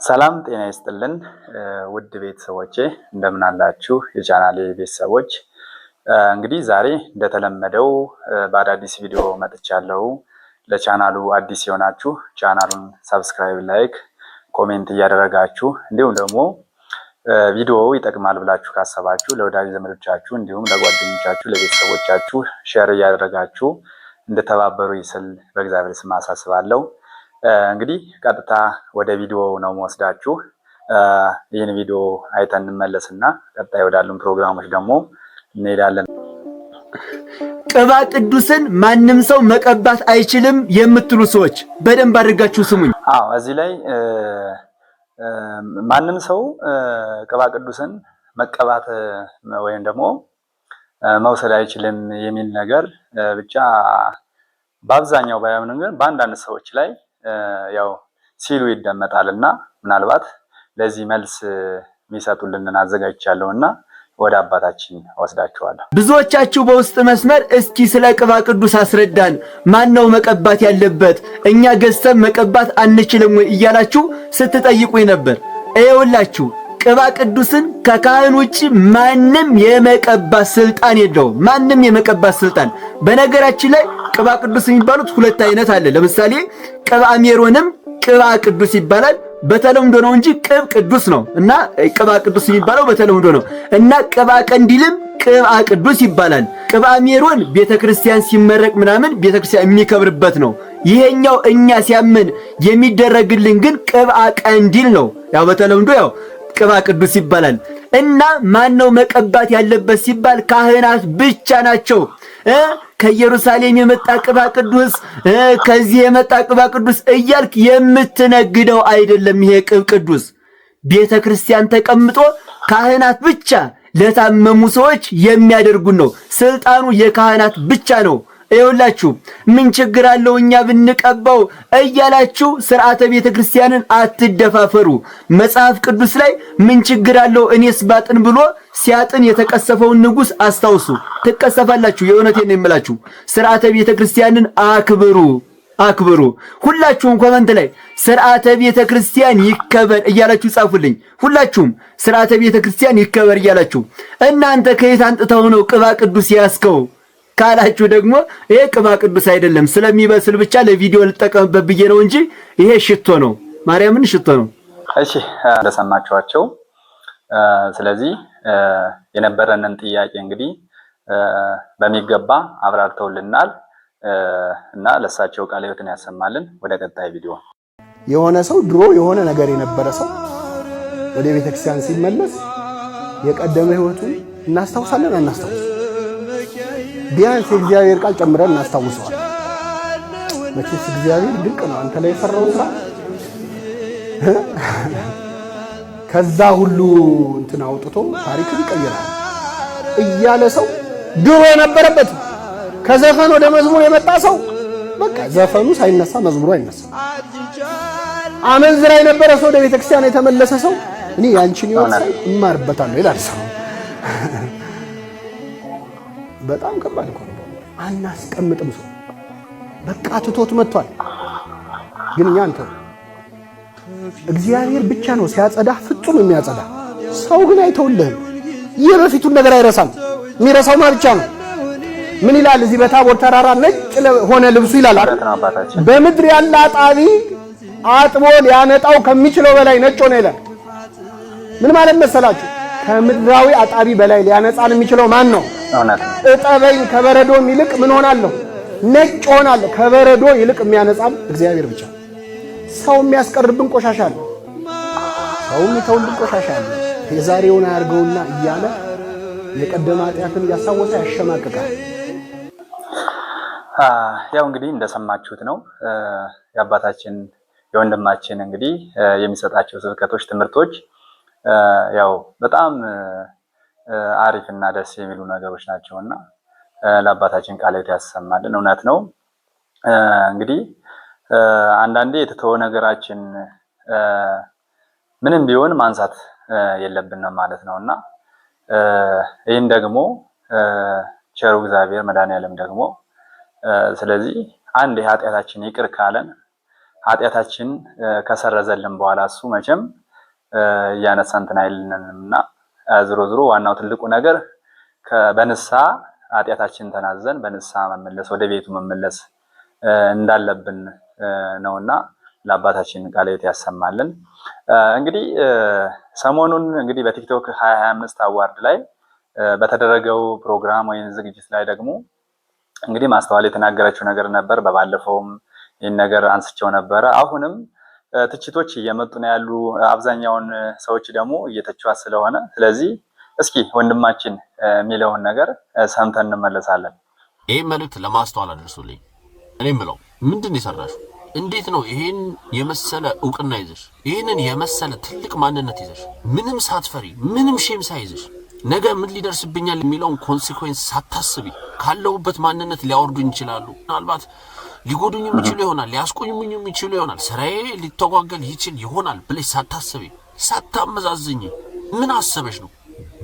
ሰላም ጤና ይስጥልን ውድ ቤተሰቦቼ እንደምን አላችሁ የቻናሌ ቤተሰቦች። እንግዲህ ዛሬ እንደተለመደው በአዳዲስ ቪዲዮ መጥቻለሁ። ለቻናሉ አዲስ የሆናችሁ ቻናሉን ሰብስክራይብ፣ ላይክ፣ ኮሜንት እያደረጋችሁ እንዲሁም ደግሞ ቪዲዮው ይጠቅማል ብላችሁ ካሰባችሁ ለወዳጅ ዘመዶቻችሁ እንዲሁም ለጓደኞቻችሁ ለቤተሰቦቻችሁ ሼር እያደረጋችሁ እንድተባበሩ ይስል በእግዚአብሔር ስም አሳስባለሁ። እንግዲህ ቀጥታ ወደ ቪዲዮ ነው የምወስዳችሁ። ይህን ቪዲዮ አይተን እንመለስና ቀጣይ ወዳሉን ፕሮግራሞች ደግሞ እንሄዳለን። ቅባ ቅዱስን ማንም ሰው መቀባት አይችልም የምትሉ ሰዎች በደንብ አድርጋችሁ ስሙኝ። እዚህ ላይ ማንም ሰው ቅባ ቅዱስን መቀባት ወይም ደግሞ መውሰድ አይችልም የሚል ነገር ብቻ በአብዛኛው ባይሆንም ግን በአንዳንድ ሰዎች ላይ ያው ሲሉ ይደመጣልና ምናልባት ለዚህ መልስ የሚሰጡልንን አዘጋጅቻለሁና ወደ አባታችን ወስዳችኋለሁ። ብዙዎቻችሁ በውስጥ መስመር እስኪ ስለ ቅባ ቅዱስ አስረዳን፣ ማን ነው መቀባት ያለበት? እኛ ገዝተን መቀባት አንችልም ወይ እያላችሁ ስትጠይቁኝ ነበር። ይኸውላችሁ ቅባ ቅዱስን ከካህን ውጪ ማንም የመቀባት ስልጣን የለውም። ማንም የመቀባት ስልጣን። በነገራችን ላይ ቅባ ቅዱስ የሚባሉት ሁለት አይነት አለ። ለምሳሌ ቅባ ሜሮንም ቅባ ቅዱስ ይባላል። በተለምዶ ነው እንጂ ቅብ ቅዱስ ነው እና ቅባ ቅዱስ የሚባለው በተለምዶ ነው እና ቅባ ቀንዲልም ቅባ ቅዱስ ይባላል። ቅባ ሜሮን ቤተክርስቲያን ሲመረቅ ምናምን ቤተክርስቲያን የሚከብርበት ነው። ይሄኛው እኛ ሲያምን የሚደረግልን ግን ቅባ ቀንዲል ነው። ያው በተለምዶ ያው ቅባ ቅዱስ ይባላል። እና ማን ነው መቀባት ያለበት ሲባል ካህናት ብቻ ናቸው። ከኢየሩሳሌም የመጣ ቅባ ቅዱስ፣ ከዚህ የመጣ ቅባ ቅዱስ እያልክ የምትነግደው አይደለም። ይሄ ቅብ ቅዱስ ቤተክርስቲያን ተቀምጦ ካህናት ብቻ ለታመሙ ሰዎች የሚያደርጉን ነው። ስልጣኑ የካህናት ብቻ ነው። ይኸውላችሁ ምን ችግር አለው እኛ ብንቀባው እያላችሁ ስርዓተ ቤተክርስቲያንን አትደፋፈሩ። መጽሐፍ ቅዱስ ላይ ምን ችግር አለው እኔስ ባጥን ብሎ ሲያጥን የተቀሰፈውን ንጉሥ አስታውሱ። ትቀሰፋላችሁ። የእውነቴን ነው የምላችሁ። ስርዓተ ቤተክርስቲያንን አክብሩ። ሁላችሁም ኮመንት ላይ ስርዓተ ቤተክርስቲያን ይከበር እያላችሁ ጻፉልኝ። ሁላችሁም ስርዓተ ቤተክርስቲያን ይከበር እያላችሁ። እናንተ ከየት አንጥተው ነው ቅባ ቅዱስ ያስከው ካላችሁ ደግሞ ይሄ ቅባ ቅዱስ አይደለም፣ ስለሚበስል ብቻ ለቪዲዮ ልጠቀምበት ብዬ ነው እንጂ ይሄ ሽቶ ነው። ማርያምን ሽቶ ነው። እሺ እንደሰማችኋቸው። ስለዚህ የነበረንን ጥያቄ እንግዲህ በሚገባ አብራርተውልናል እና ለሳቸው ቃለ ሕይወትን ያሰማልን። ወደ ቀጣይ ቪዲዮ። የሆነ ሰው ድሮ የሆነ ነገር የነበረ ሰው ወደ ቤተክርስቲያን ሲመለስ የቀደመ ሕይወቱን እናስታውሳለን አናስታውስ? ቢያንስ የእግዚአብሔር ቃል ጨምረን እናስታውሰዋል። መቼስ እግዚአብሔር ድንቅ ነው። አንተ ላይ የሰራው ስራ ከዛ ሁሉ እንትን አውጥቶ ታሪክን ይቀይራል እያለ ሰው ድሮ የነበረበት ከዘፈን ወደ መዝሙር የመጣ ሰው በቃ ዘፈኑ ሳይነሳ መዝሙሩ አይነሳ። አመንዝራ የነበረ ሰው ወደ ቤተክርስቲያን የተመለሰ ሰው እኔ ያንቺን ይወጣ እማርበታለሁ ይላል ሰው። በጣም ከባድ እኮ ነው። አናስቀምጥም ሰው በቃ ትቶት መጥቷል። ግን እኛ አንተ እግዚአብሔር ብቻ ነው ሲያጸዳ ፍጹም የሚያጸዳ። ሰው ግን አይተውልህም። የበፊቱን ነገር አይረሳም። የሚረሳው ማን ብቻ ነው? ምን ይላል እዚህ በታቦር ተራራ ነጭ ሆነ ልብሱ ይላል አይደል? በምድር ያለ አጣቢ አጥቦ ሊያነጣው ከሚችለው በላይ ነጭ ሆነ ይላል። ምን ማለት መሰላችሁ? ከምድራዊ አጣቢ በላይ ሊያነጻን የሚችለው ማን ነው? እጠበኝ ከበረዶ ይልቅ ምን ሆናለሁ? ነጭ ሆናለሁ። ከበረዶ ይልቅ የሚያነጻን እግዚአብሔር ብቻ። ሰው የሚያስቀርብን ቆሻሻ አለ፣ ሰው የሚተውልን ቆሻሻ አለ። የዛሬውን አያርገውና እያለ የቀደመ ኃጢአትን እያሳወሰ ያሸማቅቃል። ያው እንግዲህ እንደሰማችሁት ነው የአባታችን የወንድማችን እንግዲህ የሚሰጣቸው ስብከቶች፣ ትምህርቶች ያው በጣም አሪፍ እና ደስ የሚሉ ነገሮች ናቸውና ለአባታችን ቃለ ሕይወት ያሰማልን። እውነት ነው እንግዲህ አንዳንዴ የተተወ ነገራችን ምንም ቢሆን ማንሳት የለብንም ማለት ነውና ይህን ደግሞ ቸሩ እግዚአብሔር መድኃኔዓለም ደግሞ ስለዚህ አንድ ኃጢአታችን ይቅር ካለን ኃጢአታችን ከሰረዘልን በኋላ እሱ መቼም ያነሳን እንትን አይልንምና ዝሮ ዝሮ ዋናው ትልቁ ነገር በንስሐ ኃጢአታችን ተናዘን በንስሐ መመለስ ወደ ቤቱ መመለስ እንዳለብን ነውና ለአባታችን ቃለ ሕይወት ያሰማልን። እንግዲህ ሰሞኑን እንግዲህ በቲክቶክ 2025 አዋርድ ላይ በተደረገው ፕሮግራም ወይም ዝግጅት ላይ ደግሞ እንግዲህ ማስተዋል የተናገረችው ነገር ነበር። በባለፈውም ይህን ነገር አንስቸው ነበረ። አሁንም ትችቶች እየመጡ ነው ያሉ። አብዛኛውን ሰዎች ደግሞ እየተቿት ስለሆነ ስለዚህ እስኪ ወንድማችን የሚለውን ነገር ሰምተን እንመለሳለን። ይህ መልእክት ለማስተዋል አድርሱልኝ። እኔ የምለው ምንድን ይሰራሹ? እንዴት ነው ይሄን የመሰለ እውቅና ይዘሽ ይሄንን የመሰለ ትልቅ ማንነት ይዘሽ ምንም ሳትፈሪ ምንም ሼም ሳይዝሽ ነገ ምን ሊደርስብኛል የሚለውን ኮንሲኩዌንስ ሳታስቢ ካለውበት ማንነት ሊያወርዱኝ ይችላሉ፣ ምናልባት ሊጎዱኝ የሚችሉ ይሆናል፣ ሊያስቆኙኝ የሚችሉ ይሆናል፣ ስራዬ ሊተጓገል ይችል ይሆናል ብለሽ ሳታስቢ ሳታመዛዝኝ ምን አሰበሽ ነው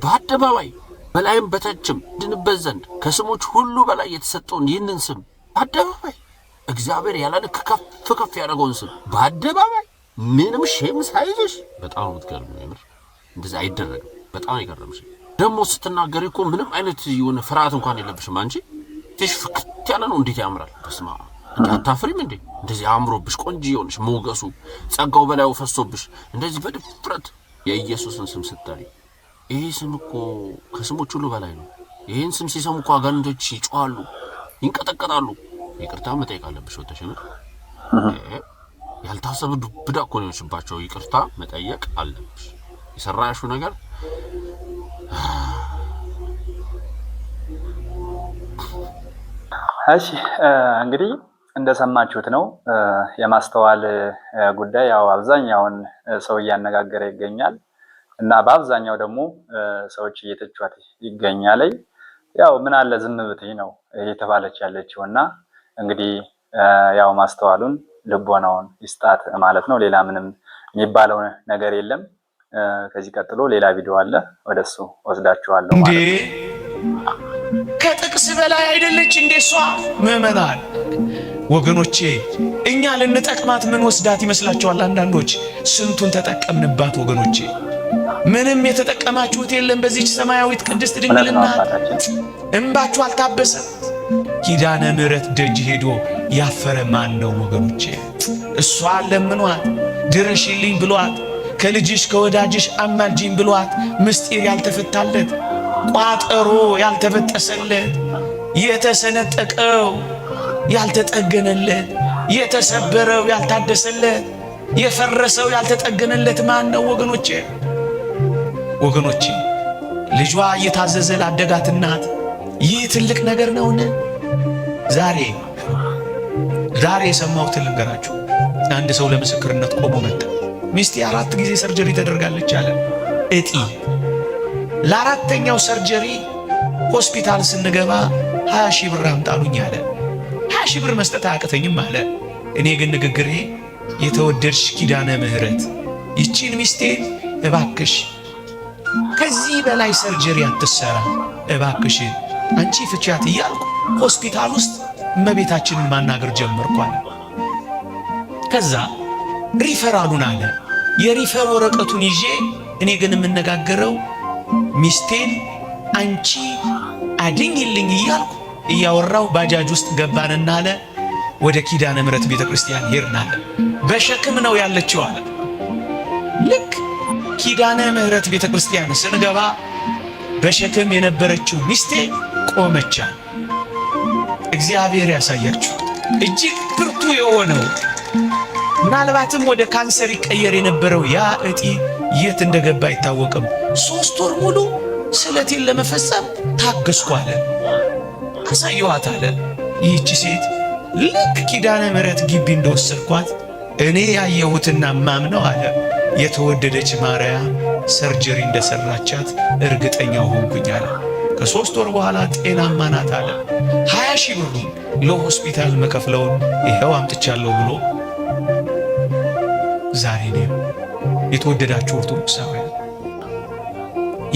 በአደባባይ በላይም በታችም ድንበት ዘንድ ከስሞች ሁሉ በላይ የተሰጠውን ይህንን ስም በአደባባይ እግዚአብሔር ያላልክ ከፍ ከፍ ያደረገውን ስም በአደባባይ ምንም ሼም ሳይዝሽ በጣም ምትገርም ነው። እንደዚህ አይደረግም። በጣም ይገርምሽ። ደግሞ ስትናገሪ እኮ ምንም አይነት የሆነ ፍርሃት እንኳን የለብሽም። አንቺ ትሽ ፍክት ያለ ነው። እንዴት ያምራል! በስማ እንዴ አታፍሪም እንዴ? እንደዚህ አምሮብሽ ቆንጆ ይሆንሽ ሞገሱ ጸጋው በላዩ ፈሶብሽ እንደዚህ በድፍረት የኢየሱስን ስም ስትጠሪ ይሄ ስም እኮ ከስሞች ሁሉ በላይ ነው። ይሄን ስም ሲሰሙ እኮ አጋንንቶች ይጮሃሉ፣ ይንቀጠቀጣሉ። ይቅርታ መጠየቅ አለብሽ። ወጥተሽ ነው ያልታሰበ ዱብዳ እኮ ነው የሆንሽባቸው። ይቅርታ መጠየቅ አለብሽ። የሰራሽው ነገር እሺ እንግዲህ እንደሰማችሁት ነው የማስተዋል ጉዳይ ያው አብዛኛውን ሰው እያነጋገረ ይገኛል እና በአብዛኛው ደግሞ ሰዎች እየተቿት ይገኛል። ያው ምን አለ ዝም ብትይ ነው እየተባለች ያለችውና እንግዲህ ያው ማስተዋሉን ልቦናውን ይስጣት ማለት ነው። ሌላ ምንም የሚባለው ነገር የለም። ከዚህ ቀጥሎ ሌላ ቪዲዮ አለ፣ ወደሱ ወስዳችኋለሁ ማለት ነው። ከጥቅስ በላይ አይደለች እንደሷ ምዕመናን ወገኖቼ፣ እኛ ልንጠቅማት ምን ወስዳት ይመስላችኋል? አንዳንዶች ስንቱን ተጠቀምንባት ወገኖቼ። ምንም የተጠቀማችሁት የለም በዚህች ሰማያዊት ቅድስት ድንግልና። እንባችሁ አልታበሰም። ኪዳነ ምሕረት ደጅ ሄዶ ያፈረ ማን ነው ወገኖቼ? እሷ ለምኗት ድረሽልኝ ብሏት ከልጅሽ ከወዳጅሽ አማልጂኝ ብሏት ምስጢር ያልተፈታለት ቋጠሮ ያልተበጠሰለት የተሰነጠቀው ያልተጠገነለት የተሰበረው ያልታደሰለት የፈረሰው ያልተጠገነለት ማን ነው ወገኖቼ? ወገኖቼ ልጇ እየታዘዘ ላደጋት እናት ይህ ትልቅ ነገር ነውን? ዛሬ የሰማሁትን ልንገራችሁ። አንድ ሰው ለምስክርነት ቆሞ መጣ። ሚስቴ 4 ጊዜ ሰርጀሪ ተደርጋለች አለ። እጢ ለአራተኛው ሰርጀሪ ሆስፒታል ስንገባ 20 ሺህ ብር አምጣሉኝ አለ። 20 ሺህ ብር መስጠት አያቅተኝም አለ። እኔ ግን ንግግሬ የተወደድሽ ኪዳነ ምሕረት ይቺን ሚስቴን እባክሽ ከዚህ በላይ ሰርጀሪ አትሰራ እባክሽ አንቺ ፍቻት እያልኩ ሆስፒታል ውስጥ እመቤታችንን ማናገር ጀመርኩ አለ። ከዛ ሪፈራሉን አለ የሪፈር ወረቀቱን ይዤ እኔ ግን የምነጋገረው ሚስቴን አንቺ አድኝልኝ እያልኩ እያወራው ባጃጅ ውስጥ ገባንና አለ ወደ ኪዳነ ምሕረት ቤተክርስቲያን ሄድን አለ። በሸክም ነው ያለችው አለ። ልክ ኪዳነ ምሕረት ቤተክርስቲያን ስንገባ በሸክም የነበረችው ሚስቴ ቆመቻ። እግዚአብሔር ያሳያችሁ እጅግ ብርቱ የሆነው ምናልባትም ወደ ካንሰር ይቀየር የነበረው ያ እጢ የት እንደገባ አይታወቅም። 3 ወር ሙሉ ስለቴን ለመፈጸም ታገስኩ አለ። አሳየኋት አለ። ይህች ሴት ልክ ኪዳነ ምሕረት ግቢ እንደወሰድኳት እኔ ያየሁትና ማምነው አለ የተወደደች ማርያም ሰርጀሪ እንደሰራቻት እርግጠኛ ሆንኩኝ አለ። ከ3 ወር በኋላ ጤናማ ናት አለ። 20 ሺህ ብሩ ለሆስፒታል መከፍለውን ይሄው አምጥቻለሁ ብሎ ዛሬ ነው። የተወደዳችሁ ኦርቶዶክሳውያን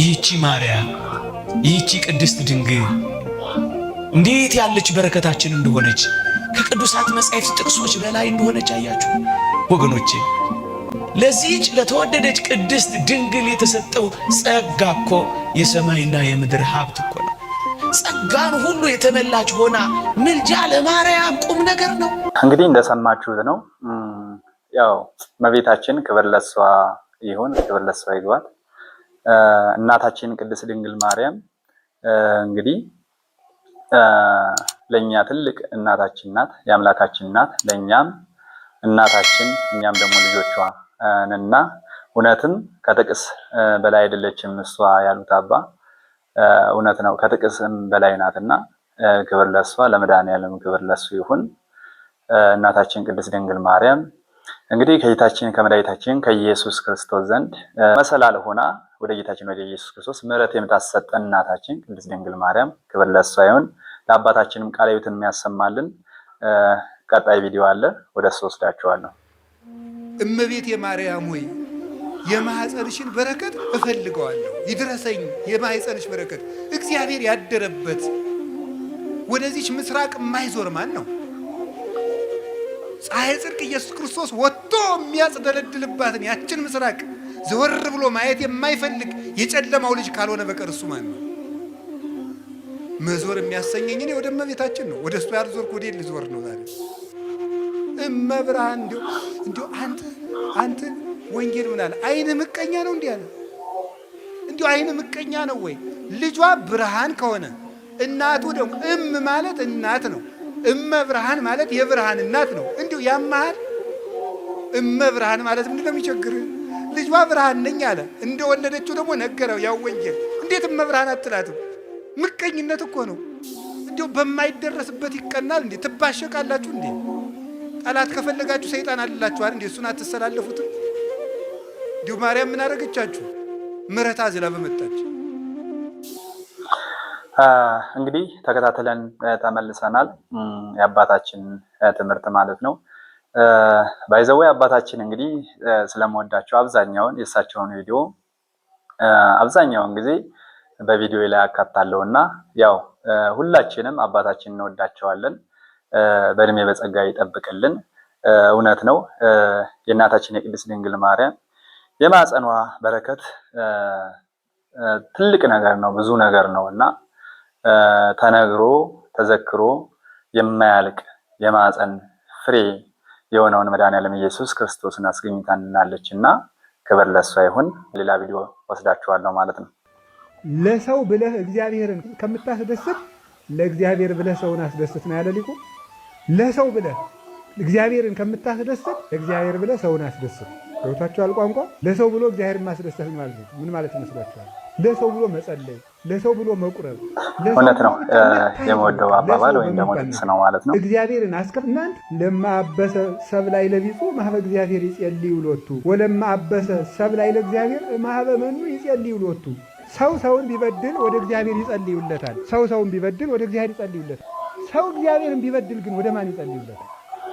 ይህቺ ማርያም ይህቺ ቅድስት ድንግል እንዴት ያለች በረከታችን እንደሆነች ከቅዱሳት መጻሕፍት ጥቅሶች በላይ እንደሆነች አያችሁ ወገኖቼ። ለዚህች ለተወደደች ቅድስት ድንግል የተሰጠው ጸጋ እኮ የሰማይና የምድር ሀብት እኮ ነው። ጸጋን ሁሉ የተመላች ሆና ምልጃ ለማርያም ቁም ነገር ነው። እንግዲህ እንደሰማችሁት ነው። ያው እመቤታችን ክብር ለሷ ይሁን፣ ክብር ለሷ ይግባት። እናታችን ቅድስት ድንግል ማርያም እንግዲህ ለኛ ትልቅ እናታችን ናት፣ የአምላካችን ናት። ለኛም እናታችን እኛም ደግሞ ልጆቿ ነንና እውነትም ከጥቅስ በላይ አይደለችም እሷ ያሉት አባ እውነት ነው፣ ከጥቅስም በላይ ናትና ክብር ለሷ፣ ለመድኃኔዓለም ክብር ለሱ ይሁን። እናታችን ቅድስት ድንግል ማርያም እንግዲህ ከጌታችን ከመድኃኒታችን ከኢየሱስ ክርስቶስ ዘንድ መሰላል ሆና ወደ ጌታችን ወደ ኢየሱስ ክርስቶስ ምሕረት የምታሰጠን እናታችን ቅድስት ድንግል ማርያም ክብር ለሷ ይሁን። ለአባታችንም ቃለ ሕይወትን የሚያሰማልን ቀጣይ ቪዲዮ አለ፣ ወደ እሱ ወስዳችኋለሁ። እመቤት የማርያም ሆይ የማኅፀንሽን በረከት እፈልገዋለሁ፣ ይድረሰኝ የማኅፀንሽ በረከት። እግዚአብሔር ያደረበት ወደዚች ምስራቅ የማይዞር ማን ነው? ፀሐይ ጽድቅ ኢየሱስ ክርስቶስ ወጥቶ የሚያጽደለድልባትን ያችን ምስራቅ ዘወር ብሎ ማየት የማይፈልግ የጨለማው ልጅ ካልሆነ በቀር እሱ ማን ነው? መዞር የሚያሰኘኝ እኔ ወደ እመቤታችን ነው። ወደ እሱ ያልዞርኩ ወዴት ልዞር ነው ዛሬ? እመብርሃን እንዲሁ አንተ ወንጌል ምን አለ? አይነ ምቀኛ ነው እንዲህ አለ። እንዲሁ አይነ ምቀኛ ነው ወይ? ልጇ ብርሃን ከሆነ እናቱ ደግሞ ማለት እናት ነው። እመብርሃን ማለት የብርሃን እናት ነው። እንዲሁ ያማሃል። እመብርሃን ማለት ምንድን ነው የሚቸግርህ? ልጇ ብርሃን ነኝ አለ። እንደወለደችው ደግሞ ነገረው ያው ወንጌል። እንዴት እመብርሃን አትላትም? ምቀኝነት እኮ ነው። እንዲሁ በማይደረስበት ይቀናል እንዴ? ትባሸቃላችሁ እንዴ? ጠላት ከፈለጋችሁ ሰይጣን አልላችኋል እንዴ? እሱን አትሰላለፉትም? እንዲሁ ማርያም ምን አደረገቻችሁ? ምሕረት አዝላ በመጣች። እንግዲህ ተከታትለን ተመልሰናል። የአባታችን ትምህርት ማለት ነው። ባይዘው አባታችን እንግዲህ ስለምወዳቸው አብዛኛውን የእሳቸውን ቪዲዮ አብዛኛውን ጊዜ በቪዲዮ ላይ አካታለሁ እና ያው ሁላችንም አባታችን እንወዳቸዋለን። በእድሜ በጸጋ ይጠብቅልን። እውነት ነው። የእናታችን የቅድስት ድንግል ማርያም የማጸኗ በረከት ትልቅ ነገር ነው፣ ብዙ ነገር ነው እና ተነግሮ ተዘክሮ የማያልቅ የማጸን ፍሬ የሆነውን መድኃኔዓለም ኢየሱስ ክርስቶስን አስገኝታናለች እና ክብር ለሷ ይሁን። ሌላ ቪዲዮ ወስዳችኋለሁ ማለት ነው። ለሰው ብለህ እግዚአብሔርን ከምታስደስት ለእግዚአብሔር ብለህ ሰውን አስደስት ነው ያለ ሊቁ። ለሰው ብለህ እግዚአብሔርን ከምታስደስት ለእግዚአብሔር ብለህ ሰውን አስደስት። ገብታችኋል? ቋንቋ ለሰው ብሎ እግዚአብሔርን ማስደሰት ማለት ነው። ምን ማለት ይመስላችኋል? ለሰው ብሎ መጸለይ፣ ለሰው ብሎ መቁረብ። እውነት ነው። የምወደው አባባል ወይም ደግሞ ጥቅስ ነው ማለት ነው። እግዚአብሔርን አስከፍ እናንተ ለማበሰ ሰብ ላይ ለቢጹ ማህበ እግዚአብሔር ይጸልዩ ሎቱ ወለማበሰ ሰብ ላይ ለእግዚአብሔር ማህበ መኑ ይጸልዩ ሎቱ። ሰው ሰውን ቢበድል ወደ እግዚአብሔር ይጸልዩለታል። ሰው ሰውን ቢበድል ወደ እግዚአብሔር ይጸልዩለታል። ሰው እግዚአብሔርን ቢበድል ግን ወደ ማን ይጸልዩለታል?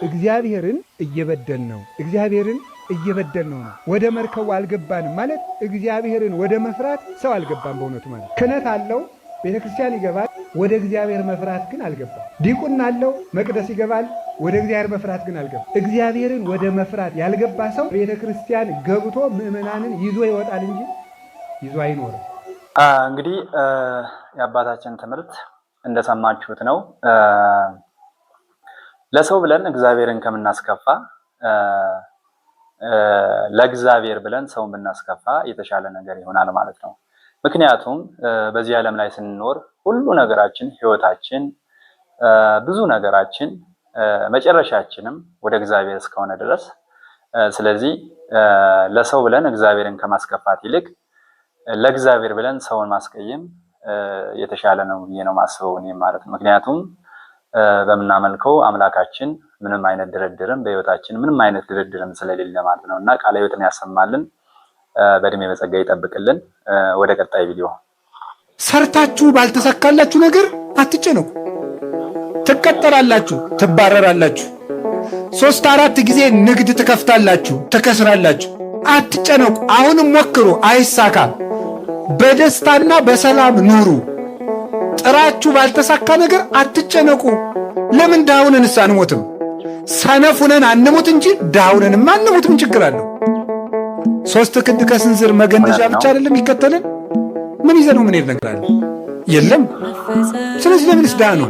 እግዚአብሔርን እየበደል ነው። እግዚአብሔርን እየበደል ነው። ወደ መርከቡ አልገባንም ማለት እግዚአብሔርን ወደ መፍራት ሰው አልገባም። በእውነቱ ማለት ክህነት አለው፣ ቤተክርስቲያን ይገባል፣ ወደ እግዚአብሔር መፍራት ግን አልገባም። ዲቁና አለው፣ መቅደስ ይገባል፣ ወደ እግዚአብሔር መፍራት ግን አልገባም። እግዚአብሔርን ወደ መፍራት ያልገባ ሰው ቤተክርስቲያን ገብቶ ምዕመናንን ይዞ ይወጣል እንጂ ይዞ አይኖርም። እንግዲህ የአባታችን ትምህርት እንደሰማችሁት ነው። ለሰው ብለን እግዚአብሔርን ከምናስከፋ ለእግዚአብሔር ብለን ሰውን ብናስከፋ የተሻለ ነገር ይሆናል ማለት ነው። ምክንያቱም በዚህ ዓለም ላይ ስንኖር ሁሉ ነገራችን፣ ህይወታችን፣ ብዙ ነገራችን መጨረሻችንም ወደ እግዚአብሔር እስከሆነ ድረስ ስለዚህ ለሰው ብለን እግዚአብሔርን ከማስከፋት ይልቅ ለእግዚአብሔር ብለን ሰውን ማስቀየም የተሻለ ነው ብዬ ነው ማስበው እኔ ማለት ነው። ምክንያቱም በምናመልከው አምላካችን ምንም አይነት ድርድርም በህይወታችን ምንም አይነት ድርድርም ስለሌለ ማለት ነው እና ቃለ ሕይወትን ያሰማልን፣ በእድሜ በጸጋ ይጠብቅልን። ወደ ቀጣይ ቪዲዮ። ሰርታችሁ ባልተሳካላችሁ ነገር አትጨነቁ። ትቀጠራላችሁ፣ ትባረራላችሁ። 3-4 ጊዜ ንግድ ትከፍታላችሁ፣ ትከስራላችሁ። አትጨነቁ። አሁንም ሞክሩ፣ አይሳካ። በደስታና በሰላም ኑሩ። ጥራችሁ ባልተሳካ ነገር አትጨነቁ። ለምን ዳውን አንሞትም? ሰነፉነን አንሙት እንጂ ዳውነንማ አንሙት። ምን ችግር አለው? 3 ክንድ ከስንዝር መገነዣ ብቻ አይደለም ይከተልን። ምን ይዘነው ምን ነገር አለ? የለም። ስለዚህ ለምንስ ዳ ነው?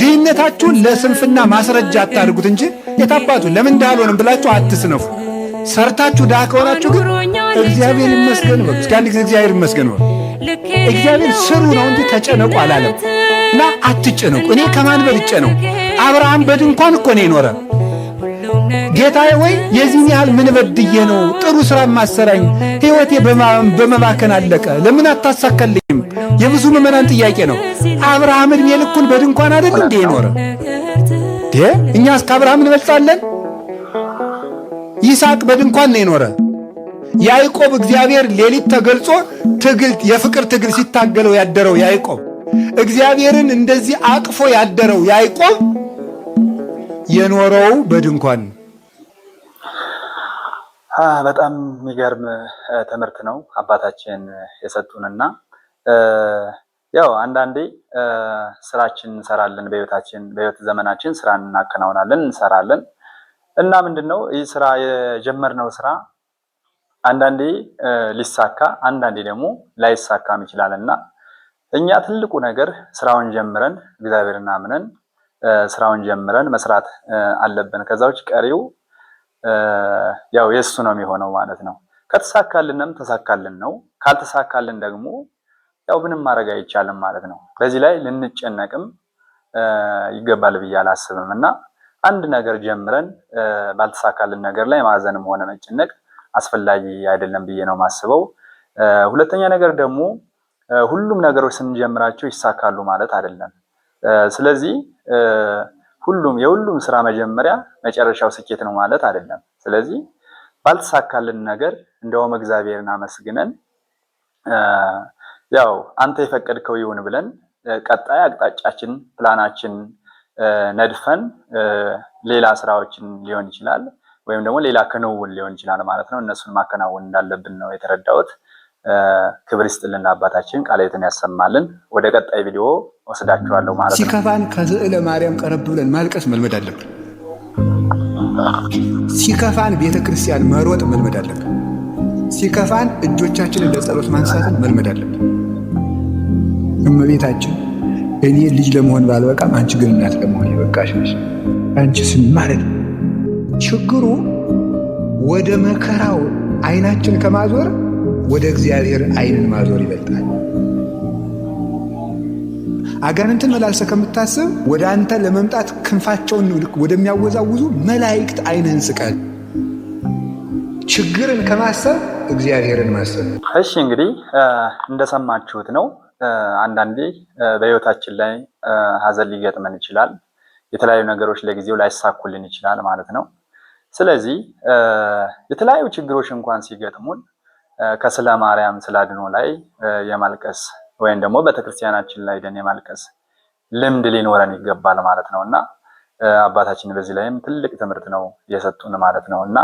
ድህነታችሁን ለስንፍና ማስረጃ አታድርጉት እንጂ የታባቱ ለምን ዳ አልሆንም ብላችሁ አትስነፉ። ሰርታችሁ ዳ ከሆናችሁ ግን እግዚአብሔር ይመስገን በሉ። እስኪ አንድ ጊዜ እግዚአብሔር ይመስገን በሉ። እግዚአብሔር ስሩ ነው እንጂ ተጨነቁ አላለም። እና አትጨነቁ። እኔ ከማን በልጬ ነው? አብርሃም በድንኳን እኮ ነው የኖረ። ጌታዬ ወይ የዚህን ያህል ምን በድዬ ነው ጥሩ ስራ ማሰራኝ? ሕይወቴ በመባከን አለቀ፣ ለምን አታሳካልኝም? የብዙ ምዕመናን ጥያቄ ነው። አብርሃም እድሜ ልኩን በድንኳን አይደል እንዴ የኖረ? እኛስ ከአብርሃም እንበልጣለን? ይስሐቅ በድንኳን ነው የኖረ። ያዕቆብ እግዚአብሔር ሌሊት ተገልጾ ትግል የፍቅር ትግል ሲታገለው ያደረው ያዕቆብ፣ እግዚአብሔርን እንደዚህ አቅፎ ያደረው ያዕቆብ የኖረው በድንኳን። በጣም የሚገርም ትምህርት ነው አባታችን የሰጡንና ያው አንዳንዴ ስራችን እንሰራለን፣ በህይወት ዘመናችን ስራ እናከናውናለን፣ እንሰራለን እና ምንድነው ይህ ስራ የጀመርነው ስራ አንዳንዴ ሊሳካ አንዳንዴ ደግሞ ላይሳካም ይችላልና እኛ ትልቁ ነገር ስራውን ጀምረን እግዚአብሔርን አምነን ስራውን ጀምረን መስራት አለብን። ከዛ ውጭ ቀሪው ያው የሱ ነው የሚሆነው ማለት ነው። ከተሳካልንም ተሳካልን ነው፣ ካልተሳካልን ደግሞ ያው ምንም ማድረግ አይቻልም ማለት ነው። በዚህ ላይ ልንጨነቅም ይገባል ብዬ አላስብም እና አንድ ነገር ጀምረን ባልተሳካልን ነገር ላይ ማዘንም ሆነ መጨነቅ አስፈላጊ አይደለም ብዬ ነው ማስበው። ሁለተኛ ነገር ደግሞ ሁሉም ነገሮች ስንጀምራቸው ይሳካሉ ማለት አይደለም። ስለዚህ የሁሉም ስራ መጀመሪያ መጨረሻው ስኬት ነው ማለት አይደለም። ስለዚህ ባልተሳካልን ነገር እንደውም እግዚአብሔርን አመስግነን ያው አንተ የፈቀድከው ይሁን ብለን ቀጣይ አቅጣጫችን ፕላናችን ነድፈን ሌላ ስራዎችን ሊሆን ይችላል ወይም ደግሞ ሌላ ክንውን ሊሆን ይችላል ማለት ነው። እነሱን ማከናወን እንዳለብን ነው የተረዳሁት። ክብር ይስጥልን አባታችን፣ ቃልየትን ያሰማልን። ወደ ቀጣይ ቪዲዮ ወስዳችኋለሁ ማለት ነው። ሲከፋን ከስዕለ ማርያም ቀረብ ብለን ማልቀስ መልመድ አለብን። ሲከፋን ቤተክርስቲያን መሮጥ መልመድ አለብን። ሲከፋን እጆቻችንን ለጸሎት ማንሳትን መልመድ አለብን። እመቤታችን እኔ ልጅ ለመሆን ባልበቃም አንቺ ግን እናት ለመሆን የበቃሽ ነሽ። አንቺ ስም ማለት ችግሩ ወደ መከራው አይናችን ከማዞር ወደ እግዚአብሔር አይንን ማዞር ይበልጣል። አጋንንትን መላልሰ ከምታስብ ወደ አንተ ለመምጣት ክንፋቸውን ወደሚያወዛውዙ መላእክት አይንህን ስቀል። ችግርን ከማሰብ እግዚአብሔርን ማሰብ። እሺ እንግዲህ እንደሰማችሁት ነው። አንዳንዴ በህይወታችን ላይ ሀዘን ሊገጥመን ይችላል። የተለያዩ ነገሮች ለጊዜው ላይሳኩልን ይችላል ማለት ነው። ስለዚህ የተለያዩ ችግሮች እንኳን ሲገጥሙን ከስለ ማርያም ስለ አድኖ ላይ የማልቀስ ወይም ደግሞ ቤተክርስቲያናችን ላይ ደን የማልቀስ ልምድ ሊኖረን ይገባል ማለት ነው እና አባታችን በዚህ ላይም ትልቅ ትምህርት ነው የሰጡን ማለት ነው እና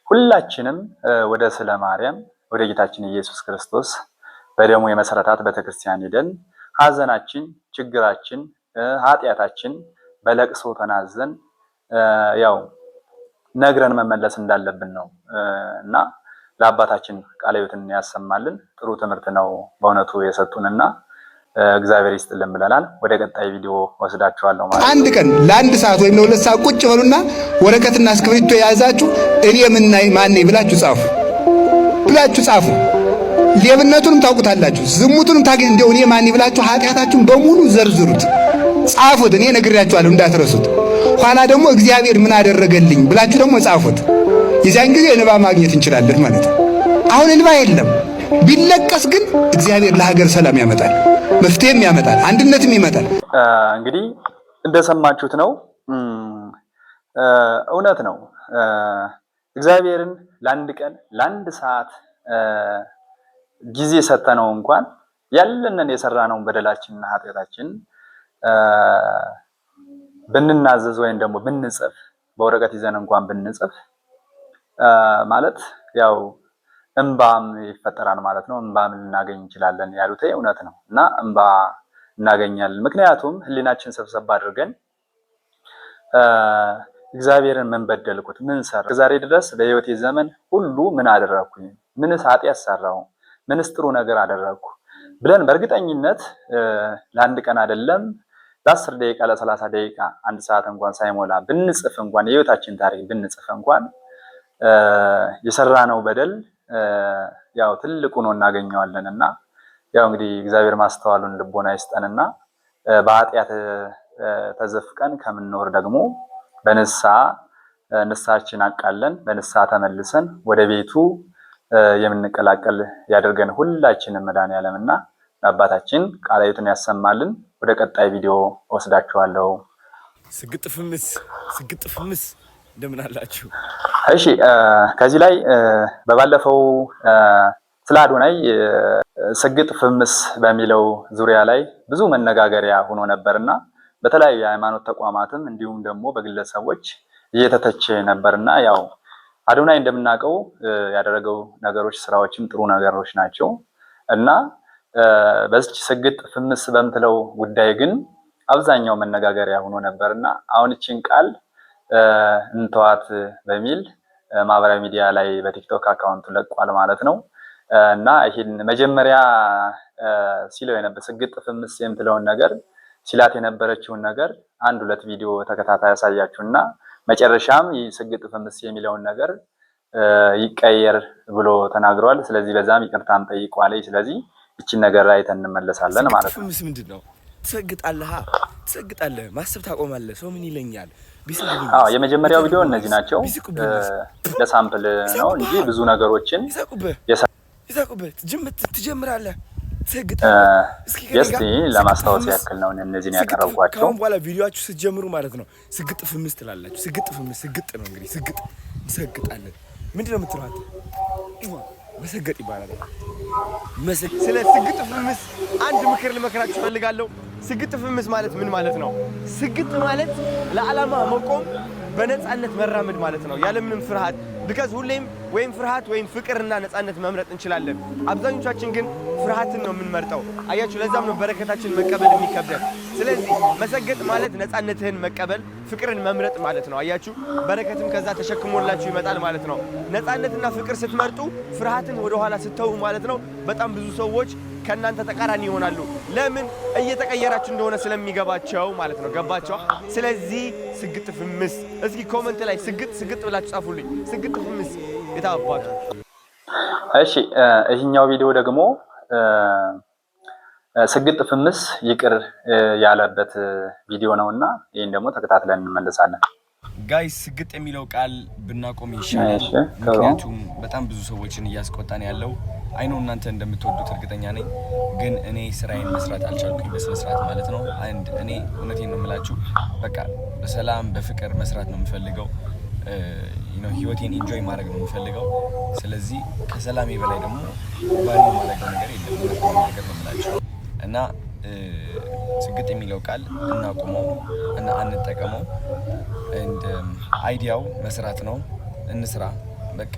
ሁላችንም ወደ ስለ ማርያም ወደ ጌታችን ኢየሱስ ክርስቶስ በደሙ የመሰረታት ቤተክርስቲያን ሄደን ሀዘናችን፣ ችግራችን፣ ኃጢአታችን በለቅሶ ተናዘን ያው ነግረን መመለስ እንዳለብን ነው እና ለአባታችን ቃለ ሕይወትን ያሰማልን። ጥሩ ትምህርት ነው በእውነቱ የሰጡንና እግዚአብሔር ይስጥልን ብለናል። ወደ ቀጣይ ቪዲዮ ወስዳችኋለሁ ማለት አንድ ቀን ለአንድ ሰዓት ወይም ለሁለት ሰዓት ቁጭ በሉና ወረቀትና እስክሪብቶ የያዛችሁ እኔ ማን ነኝ ብላችሁ ጻፉ። ሌብነቱንም ታውቁታላችሁ፣ ዝሙቱንም እንደው እኔ ማን ነኝ ብላችሁ ኃጢአታችሁን በሙሉ ዘርዝሩት፣ ጻፉት። እኔ ነግሬያችኋለሁ እንዳትረሱት። ኋላ ደግሞ እግዚአብሔር ምን አደረገልኝ ብላችሁ ደግሞ ጻፉት። የዚያን ጊዜ እንባ ማግኘት እንችላለን ማለት ነው። አሁን እንባ የለም። ቢለቀስ ግን እግዚአብሔር ለሀገር ሰላም ያመጣል፣ መፍትሄም ያመጣል፣ አንድነትም ይመጣል። እንግዲህ እንደሰማችሁት ነው። እውነት ነው። እግዚአብሔርን ለአንድ ቀን ለአንድ ሰዓት ጊዜ ሰተነው እንኳን ያለንን የሰራነውን በደላችንና ኃጢአታችን ብንናዘዝ ወይም ደግሞ ብንጽፍ በወረቀት ይዘን እንኳን ብንጽፍ ማለት ያው እንባም ይፈጠራል ማለት ነው። እንባም ልናገኝ እንችላለን ያሉት እውነት ነው እና እንባ እናገኛለን። ምክንያቱም ህሊናችን ሰብሰብ አድርገን እግዚአብሔርን ምን በደልኩት? ምን ሰራ? ዛሬ ድረስ በህይወቴ ዘመን ሁሉ ምን አደረኩኝ? ምንስ ኃጢአት ሰራው? ምንስ ጥሩ ነገር አደረኩ ብለን በእርግጠኝነት ለአንድ ቀን አይደለም ለ10 ደቂቃ ለ30 ደቂቃ አንድ ሰዓት እንኳን ሳይሞላ ብንጽፍ እንኳን የህይወታችን ታሪክ ብንጽፍ እንኳን የሰራነው በደል ያው ትልቁ ነው እናገኘዋለንና ያው እንግዲህ እግዚአብሔር ማስተዋሉን ልቦና ይስጠንና በኃጢአት ተዘፍቀን ከምንኖር ደግሞ በንስሐችን አቃለን በንስሐ ተመልሰን ወደ ቤቱ የምንቀላቀል ያደርገን ሁላችንም መድኃኔዓለምና አባታችን ቃላዩትን ያሰማልን። ወደ ቀጣይ ቪዲዮ ወስዳችኋለሁ። ስግጥፍምስ እንደምን አላችሁ? እሺ ከዚህ ላይ በባለፈው ስለ አዶናይ ስግጥፍምስ በሚለው ዙሪያ ላይ ብዙ መነጋገሪያ ሆኖ ነበርና በተለያዩ የሃይማኖት ተቋማትም እንዲሁም ደግሞ በግለሰቦች እየተተቸ ነበርና ያው አዶናይ እንደምናውቀው ያደረገው ነገሮች ስራዎችም ጥሩ ነገሮች ናቸው እና በዚህ ስግጥፍምስ በምትለው ጉዳይ ግን አብዛኛው መነጋገሪያ ሆኖ ነበርና አሁን እቺን ቃል እንተዋት በሚል ማህበራዊ ሚዲያ ላይ በቲክቶክ አካውንቱ ለቋል ማለት ነው። እና ይሄን መጀመሪያ ሲለው የነበረ ስግጥፍምስ የምትለውን ነገር ሲላት የነበረችውን ነገር አንድ ሁለት ቪዲዮ ተከታታይ ያሳያችሁና መጨረሻም ስግጥፍምስ የሚለውን ነገር ይቀየር ብሎ ተናግሯል። ስለዚህ በዛም ይቅርታም ጠይቋል። ስለዚህ እቺን ነገር ላይ እንመለሳለን ማለት ነው። ስግጥፍምስ ምንድነው? ትሰግጣለህ፣ ማሰብ ታቆማለህ። ሰው ምን ይለኛል ቢሰግዱኝ? የመጀመሪያው ቪዲዮ እነዚህ ናቸው። ለሳምፕል ነው እንጂ ብዙ ነገሮችን ይሳቁብህ ትጀምራለህ። እስኪ ለማስታወስ ያክል ነው እነዚህን ያቀረብኳቸው። አሁን በኋላ ቪዲዮአችሁ ስትጀምሩ ማለት ነው ስግጥፍምስ ትላላችሁ። ስግጥፍምስ ስግጥ ነው እንግዲህ እንሰግጣለን። ምንድነው የምትሉት? መሰገጥ ይባላል። ስለ ስግጥፍምስ አንድ ምክር ልመክራችሁ ፈልጋለሁ። ስግጥፍምስ ማለት ምን ማለት ነው? ስግጥ ማለት ለዓላማ መቆም፣ በነፃነት መራመድ ማለት ነው ያለምንም ፍርሃት። ቢካዝ ሁሌም ወይም ፍርሃት ወይም ፍቅርና ነፃነት መምረጥ እንችላለን። አብዛኞቻችን ግን ፍርሃትን ነው የምንመርጠው። አያችሁ፣ ለዛም ነው በረከታችን መቀበል የሚከብደን። ስለዚህ መሰገጥ ማለት ነፃነትህን መቀበል፣ ፍቅርን መምረጥ ማለት ነው። አያችሁ፣ በረከትም ከዛ ተሸክሞላችሁ ይመጣል ማለት ነው። ነፃነትና ፍቅር ስትመርጡ ፍርሃትን ወደ ኋላ ስትተው ማለት ነው በጣም ብዙ ሰዎች ከእናንተ ተቃራኒ ይሆናሉ። ለምን? እየተቀየራችሁ እንደሆነ ስለሚገባቸው ማለት ነው። ገባቸው? ስለዚህ ስግጥፍምስ እስኪ ኮሜንት ላይ ስግጥ ብላችሁ ጻፉልኝ። ስግጥፍምስ የታባቱ። እሺ ይሄኛው ቪዲዮ ደግሞ ስግጥፍምስ ይቅር ያለበት ቪዲዮ ነውና ይሄን ደግሞ ተከታትለን እንመለሳለን። ጋይስ ስግጥ የሚለው ቃል ብናቆም ይሻላል። ምክንያቱም በጣም ብዙ ሰዎችን እያስቆጣን ያለው አይኖ እናንተ እንደምትወዱት እርግጠኛ ነኝ፣ ግን እኔ ስራዬን መስራት አልቻልኩኝ በስነ ስርዓት ማለት ነው። አንድ እኔ እውነቴን ነው የምላችሁ፣ በቃ በሰላም በፍቅር መስራት ነው የምፈልገው። ህይወቴን ኢንጆይ ማድረግ ነው የምፈልገው። ስለዚህ ከሰላሜ በላይ ደግሞ ባሉ ማድረግ ነገር የለም ነገር ነው የምላችሁ እና ስግጥ የሚለው ቃል እናቁመው እና አንጠቀመው። እንደ አይዲያው መስራት ነው። እንስራ በቃ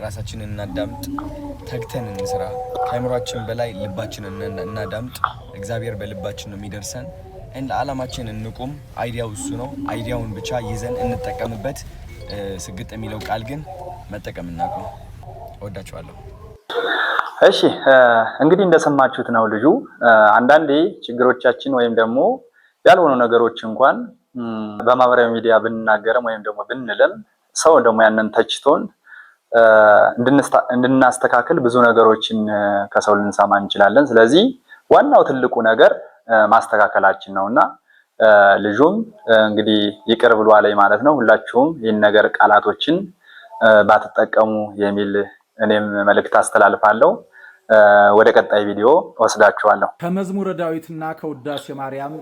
ራሳችንን እናዳምጥ፣ ተግተን እንስራ። ከአእምሯችን በላይ ልባችንን እናዳምጥ። እግዚአብሔር በልባችን ነው የሚደርሰን። እንደ ዓላማችን እንቁም። አይዲያው እሱ ነው። አይዲያውን ብቻ ይዘን እንጠቀምበት። ስግጥ የሚለው ቃል ግን መጠቀም እናቁም። እወዳችኋለሁ። እሺ እንግዲህ እንደሰማችሁት ነው ልጁ። አንዳንዴ ችግሮቻችን ወይም ደግሞ ያልሆኑ ነገሮች እንኳን በማህበራዊ ሚዲያ ብንናገርም ወይም ደግሞ ብንልም ሰው ደግሞ ያንን ተችቶን እንድናስተካክል ብዙ ነገሮችን ከሰው ልንሰማ እንችላለን። ስለዚህ ዋናው ትልቁ ነገር ማስተካከላችን ነውና ልጁም እንግዲህ ይቅር ብሏል ማለት ነው። ሁላችሁም ይህን ነገር ቃላቶችን ባትጠቀሙ የሚል እኔም መልእክት አስተላልፋለሁ። ወደ ቀጣይ ቪዲዮ ወስዳችኋለሁ። ከመዝሙረ ዳዊትና ከውዳሴ ማርያም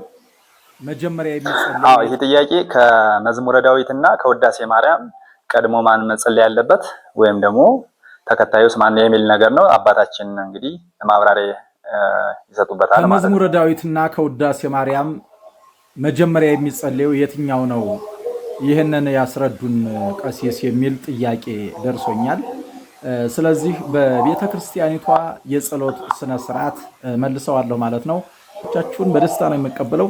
መጀመሪያ የሚጸልይ ይሄ ጥያቄ ከመዝሙረ ዳዊትና ከውዳሴ ማርያም ቀድሞ ማን መጸለይ ያለበት ወይም ደግሞ ተከታዩስ ማን የሚል ነገር ነው። አባታችን እንግዲህ ማብራሪያ ይሰጡበታል ማለት ነው። ከመዝሙረ ዳዊትና ከውዳሴ ማርያም መጀመሪያ የሚጸልየው የትኛው ነው? ይህንን ያስረዱን ቀሲስ የሚል ጥያቄ ደርሶኛል። ስለዚህ በቤተ ክርስቲያኒቷ የጸሎት ስነ ስርዓት መልሰዋለሁ ማለት ነው። ብቻችሁን በደስታ ነው የምቀበለው።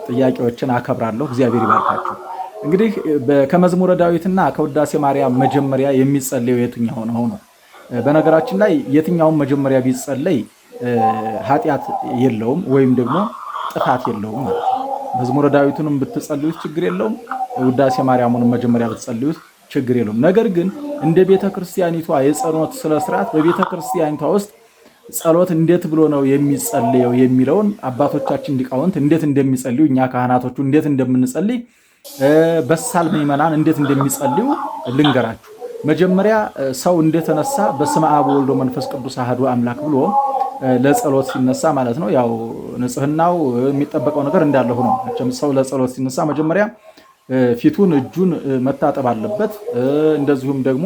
ጥያቄዎችን አከብራለሁ። እግዚአብሔር ይባርካችሁ። እንግዲህ ከመዝሙረ ዳዊትና ከውዳሴ ማርያም መጀመሪያ የሚጸለየው የትኛው ነው? በነገራችን ላይ የትኛውም መጀመሪያ ቢጸለይ ኃጢአት የለውም ወይም ደግሞ ጥፋት የለውም ማለት ነው። መዝሙረ ዳዊቱንም ብትጸልዩት ችግር የለውም፣ ውዳሴ ማርያሙንም መጀመሪያ ብትጸልዩት ችግር የለውም። ነገር ግን እንደ ቤተክርስቲያኒቷ የጸሎት ስነ ስርዓት በቤተክርስቲያኒቷ ውስጥ ጸሎት እንዴት ብሎ ነው የሚጸልየው የሚለውን አባቶቻችን ሊቃውንት እንዴት እንደሚጸልዩ እኛ ካህናቶቹ እንዴት እንደምንጸልይ በሳል ምእመናን እንዴት እንደሚጸልዩ ልንገራችሁ። መጀመሪያ ሰው እንደተነሳ በስመ አብ ወወልድ ወመንፈስ ቅዱስ አሐዱ አምላክ ብሎ ለጸሎት ሲነሳ ማለት ነው። ያው ንጽህናው የሚጠበቀው ነገር እንዳለ ሆኖ ሰው ለጸሎት ሲነሳ መጀመሪያ ፊቱን እጁን መታጠብ አለበት። እንደዚሁም ደግሞ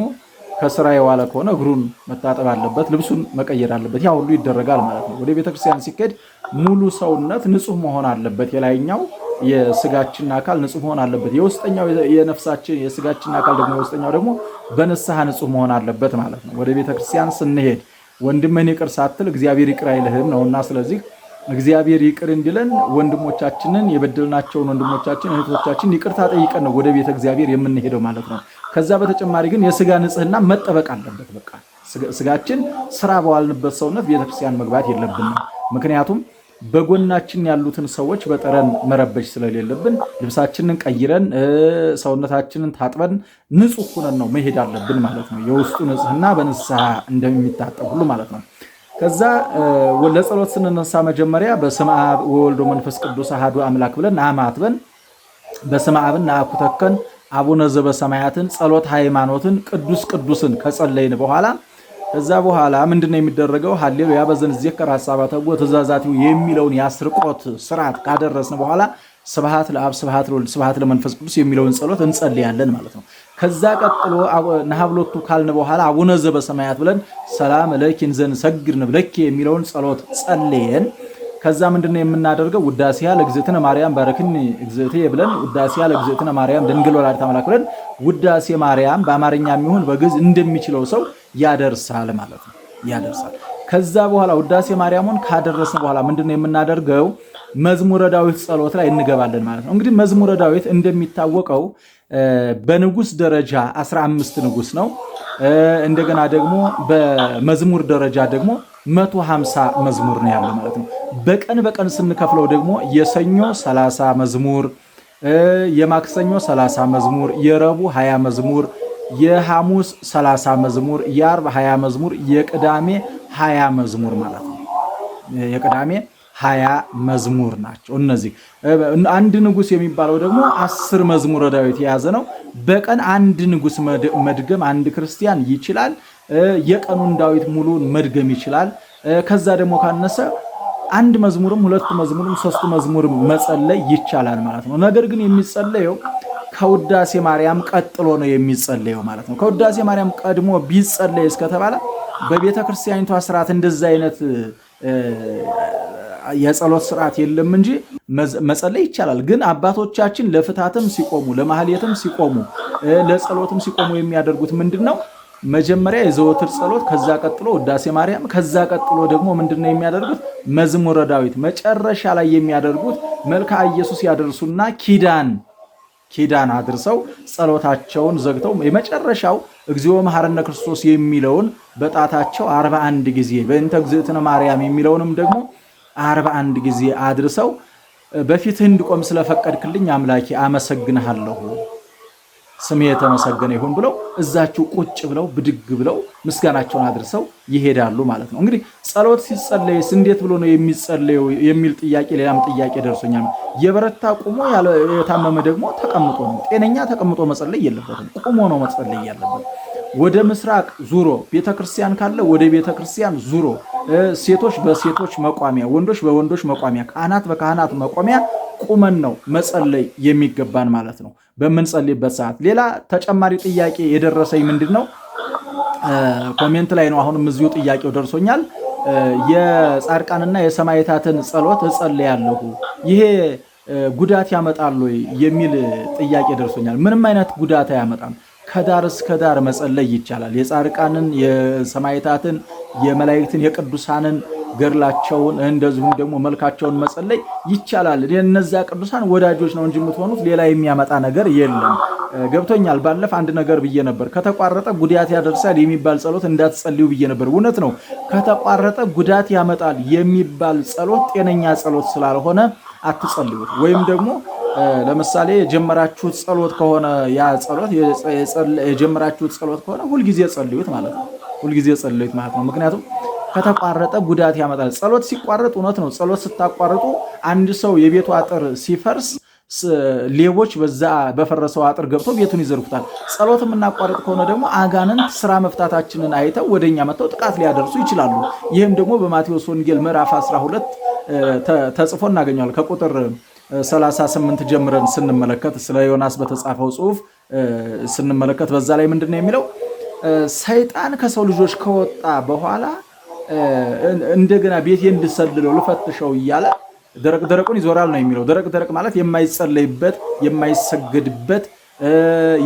ከስራ የዋለ ከሆነ እግሩን መታጠብ አለበት፣ ልብሱን መቀየር አለበት። ያ ሁሉ ይደረጋል ማለት ነው። ወደ ቤተክርስቲያን ሲኬድ ሙሉ ሰውነት ንጹህ መሆን አለበት። የላይኛው የስጋችን አካል ንጹህ መሆን አለበት። የውስጠኛው የነፍሳችን የስጋችን አካል ደግሞ የውስጠኛው ደግሞ በንስሐ ንጹህ መሆን አለበት ማለት ነው። ወደ ቤተክርስቲያን ስንሄድ ወንድምህን ይቅር ሳትል እግዚአብሔር ይቅር አይልህም ነውና፣ ስለዚህ እግዚአብሔር ይቅር እንዲለን ወንድሞቻችንን የበደልናቸውን ወንድሞቻችን እህቶቻችን ይቅርታ ጠይቀን ነው ወደ ቤተ እግዚአብሔር የምንሄደው ማለት ነው። ከዛ በተጨማሪ ግን የስጋ ንጽህና መጠበቅ አለበት። በቃ ስጋችን ስራ በዋልንበት ሰውነት ቤተክርስቲያን መግባት የለብንም። ምክንያቱም በጎናችን ያሉትን ሰዎች በጠረን መረበሽ ስለሌለብን ልብሳችንን ቀይረን ሰውነታችንን ታጥበን ንጹህ ሆነን ነው መሄድ አለብን ማለት ነው። የውስጡ ንጽህና በንስሐ እንደሚታጠብ ሁሉ ማለት ነው። ከዛ ለጸሎት ስንነሳ መጀመሪያ በስመ አብ ወወልድ ወመንፈስ ቅዱስ አሐዱ አምላክ ብለን አማትበን በስመ አብና አኩተከን አቡነ ዘበሰማያትን ጸሎት ሃይማኖትን ቅዱስ ቅዱስን ከጸለይን በኋላ ከዛ በኋላ ምንድነው የሚደረገው? ሃሌሉያ በዘን ዚከር ሐሳባተው ትእዛዛቱ የሚለውን የአስርቆት ስርዓት ካደረስን በኋላ ስብሐት ለአብ ስብሐት ለወልድ ስብሐት ለመንፈስ ቅዱስ የሚለውን ጸሎት እንጸልያለን ማለት ነው። ከዛ ቀጥሎ ነሐብሎቱ ካልን በኋላ አቡነ ዘበሰማያት ብለን ሰላም ለኪን ዘንሰግድ ንብለኪ የሚለውን ጸሎት ጸልየን ከዛ ምንድነው የምናደርገው? ውዳሴያ ለእግዝእትነ ማርያም ባረክኒ እግዝእትየ ብለን ውዳሴያ ለእግዝእትነ ማርያም ድንግል ወላዲተ አምላክ ብለን ውዳሴ ማርያም በአማርኛ የሚሆን በግዕዝ እንደሚችለው ሰው ያደርሳል ማለት ነው። ያደርሳል። ከዛ በኋላ ውዳሴ ማርያሙን ካደረስን በኋላ ምንድነው የምናደርገው? መዝሙረ ዳዊት ጸሎት ላይ እንገባለን ማለት ነው። እንግዲህ መዝሙረ ዳዊት እንደሚታወቀው በንጉስ ደረጃ 15 ንጉስ ነው። እንደገና ደግሞ በመዝሙር ደረጃ ደግሞ 150 መዝሙር ነው ያለው ማለት ነው። በቀን ስንከፍለው ደግሞ የሰኞ 30 መዝሙር፣ የማክሰኞ 30 መዝሙር፣ የረቡዕ 20 መዝሙር፣ የሐሙስ 30 መዝሙር፣ የዓርብ 20 መዝሙር፣ የቅዳሜ 20 መዝሙር ማለት ነው። የቅዳሜ 20 መዝሙር ናቸው እነዚህ። አንድ ንጉስ የሚባለው ደግሞ 10 መዝሙረ ዳዊት የያዘ ነው። በቀን አንድ ንጉስ መድገም አንድ ክርስቲያን ይችላል። የቀኑን ዳዊት ሙሉን መድገም ይችላል። ከዛ ደግሞ ካነሰ አንድ መዝሙርም ሁለት መዝሙርም ሶስት መዝሙር መጸለይ ይቻላል ማለት ነው። ነገር ግን የሚጸለየው ከውዳሴ ማርያም ቀጥሎ ነው የሚጸለየው ማለት ነው። ከውዳሴ ማርያም ቀድሞ ቢጸለይ እስከተባለ በቤተ ክርስቲያኒቷ ስርዓት እንደዛ አይነት የጸሎት ስርዓት የለም እንጂ መጸለይ ይቻላል። ግን አባቶቻችን ለፍታትም ሲቆሙ ለማህሌትም ሲቆሙ ለጸሎትም ሲቆሙ የሚያደርጉት ምንድነው? መጀመሪያ የዘወትር ጸሎት፣ ከዛ ቀጥሎ ውዳሴ ማርያም፣ ከዛ ቀጥሎ ደግሞ ምንድነው የሚያደርጉት? መዝሙረ ዳዊት፣ መጨረሻ ላይ የሚያደርጉት መልክአ ኢየሱስ ያደርሱና ኪዳን አድርሰው ጸሎታቸውን ዘግተው የመጨረሻው እግዚኦ መሐረነ ክርስቶስ የሚለውን በጣታቸው 41 ጊዜ በእንተ እግዝእትነ ማርያም የሚለውንም ደግሞ 41 ጊዜ አድርሰው በፊትህ እንድቆም ስለፈቀድክልኝ አምላኬ አመሰግንሃለሁ ስሜ የተመሰገነ ይሁን ብለው እዛችሁ ቁጭ ብለው ብድግ ብለው ምስጋናቸውን አድርሰው ይሄዳሉ ማለት ነው። እንግዲህ ጸሎት ሲጸለይስ እንዴት ብሎ ነው የሚጸለየው የሚል ጥያቄ ሌላም ጥያቄ ደርሶኛል። የበረታ ቁሞ የታመመ ደግሞ ተቀምጦ ነው። ጤነኛ ተቀምጦ መጸለይ የለበትም፣ ቁሞ ነው መጸለይ ያለበት። ወደ ምስራቅ ዙሮ ቤተክርስቲያን ካለ ወደ ቤተክርስቲያን ዙሮ፣ ሴቶች በሴቶች መቋሚያ፣ ወንዶች በወንዶች መቋሚያ፣ ካህናት በካህናት መቋሚያ ቁመን ነው መጸለይ የሚገባን ማለት ነው በምንጸልይበት ሰዓት። ሌላ ተጨማሪ ጥያቄ የደረሰኝ ምንድነው? ኮሜንት ላይ ነው። አሁንም እዚሁ ጥያቄው ደርሶኛል። የጻድቃንና የሰማዕታትን ጸሎት እጸልያለሁ ይሄ ጉዳት ያመጣል ወይ የሚል ጥያቄ ደርሶኛል። ምንም አይነት ጉዳት አያመጣም። ከዳር እስከ ዳር መጸለይ ይቻላል። የጻድቃንን፣ የሰማዕታትን፣ የመላእክትን፣ የቅዱሳንን ገድላቸውን እንደዚሁም ደግሞ መልካቸውን መጸለይ ይቻላል። እነዚያ ቅዱሳን ወዳጆች ነው እንጂ የምትሆኑት ሌላ የሚያመጣ ነገር የለም። ገብቶኛል። ባለፈ አንድ ነገር ብዬ ነበር። ከተቋረጠ ጉዳት ያደርሳል የሚባል ጸሎት እንዳትጸልዩ ብዬ ነበር። እውነት ነው። ከተቋረጠ ጉዳት ያመጣል የሚባል ጸሎት ጤነኛ ጸሎት ስላልሆነ አትጸልዩት። ወይም ደግሞ ለምሳሌ የጀመራችሁት ጸሎት ከሆነ ያ ጸሎት የጀመራችሁት ጸሎት ከሆነ ሁልጊዜ ጸልዩት ማለት ነው። ሁልጊዜ ጸልዩት ማለት ነው። ምክንያቱም ከተቋረጠ ጉዳት ያመጣል። ጸሎት ሲቋረጥ እውነት ነው። ጸሎት ስታቋርጡ አንድ ሰው የቤቱ አጥር ሲፈርስ ሌቦች በዛ በፈረሰው አጥር ገብተው ቤቱን ይዘርፉታል። ጸሎት የምናቋርጥ ከሆነ ደግሞ አጋንንት ስራ መፍታታችንን አይተው ወደኛ መጥተው ጥቃት ሊያደርሱ ይችላሉ። ይህም ደግሞ በማቴዎስ ወንጌል ምዕራፍ 12 ተጽፎ እናገኘዋለን። ከቁጥር 38 ጀምረን ስንመለከት ስለ ዮናስ በተጻፈው ጽሑፍ ስንመለከት በዛ ላይ ምንድነው የሚለው? ሰይጣን ከሰው ልጆች ከወጣ በኋላ እንደገና ቤቴን እንድሰልለው ልፈትሸው እያለ ደረቅ ደረቁን ይዞራል ነው የሚለው። ደረቅ ደረቅ ማለት የማይጸለይበት፣ የማይሰገድበት፣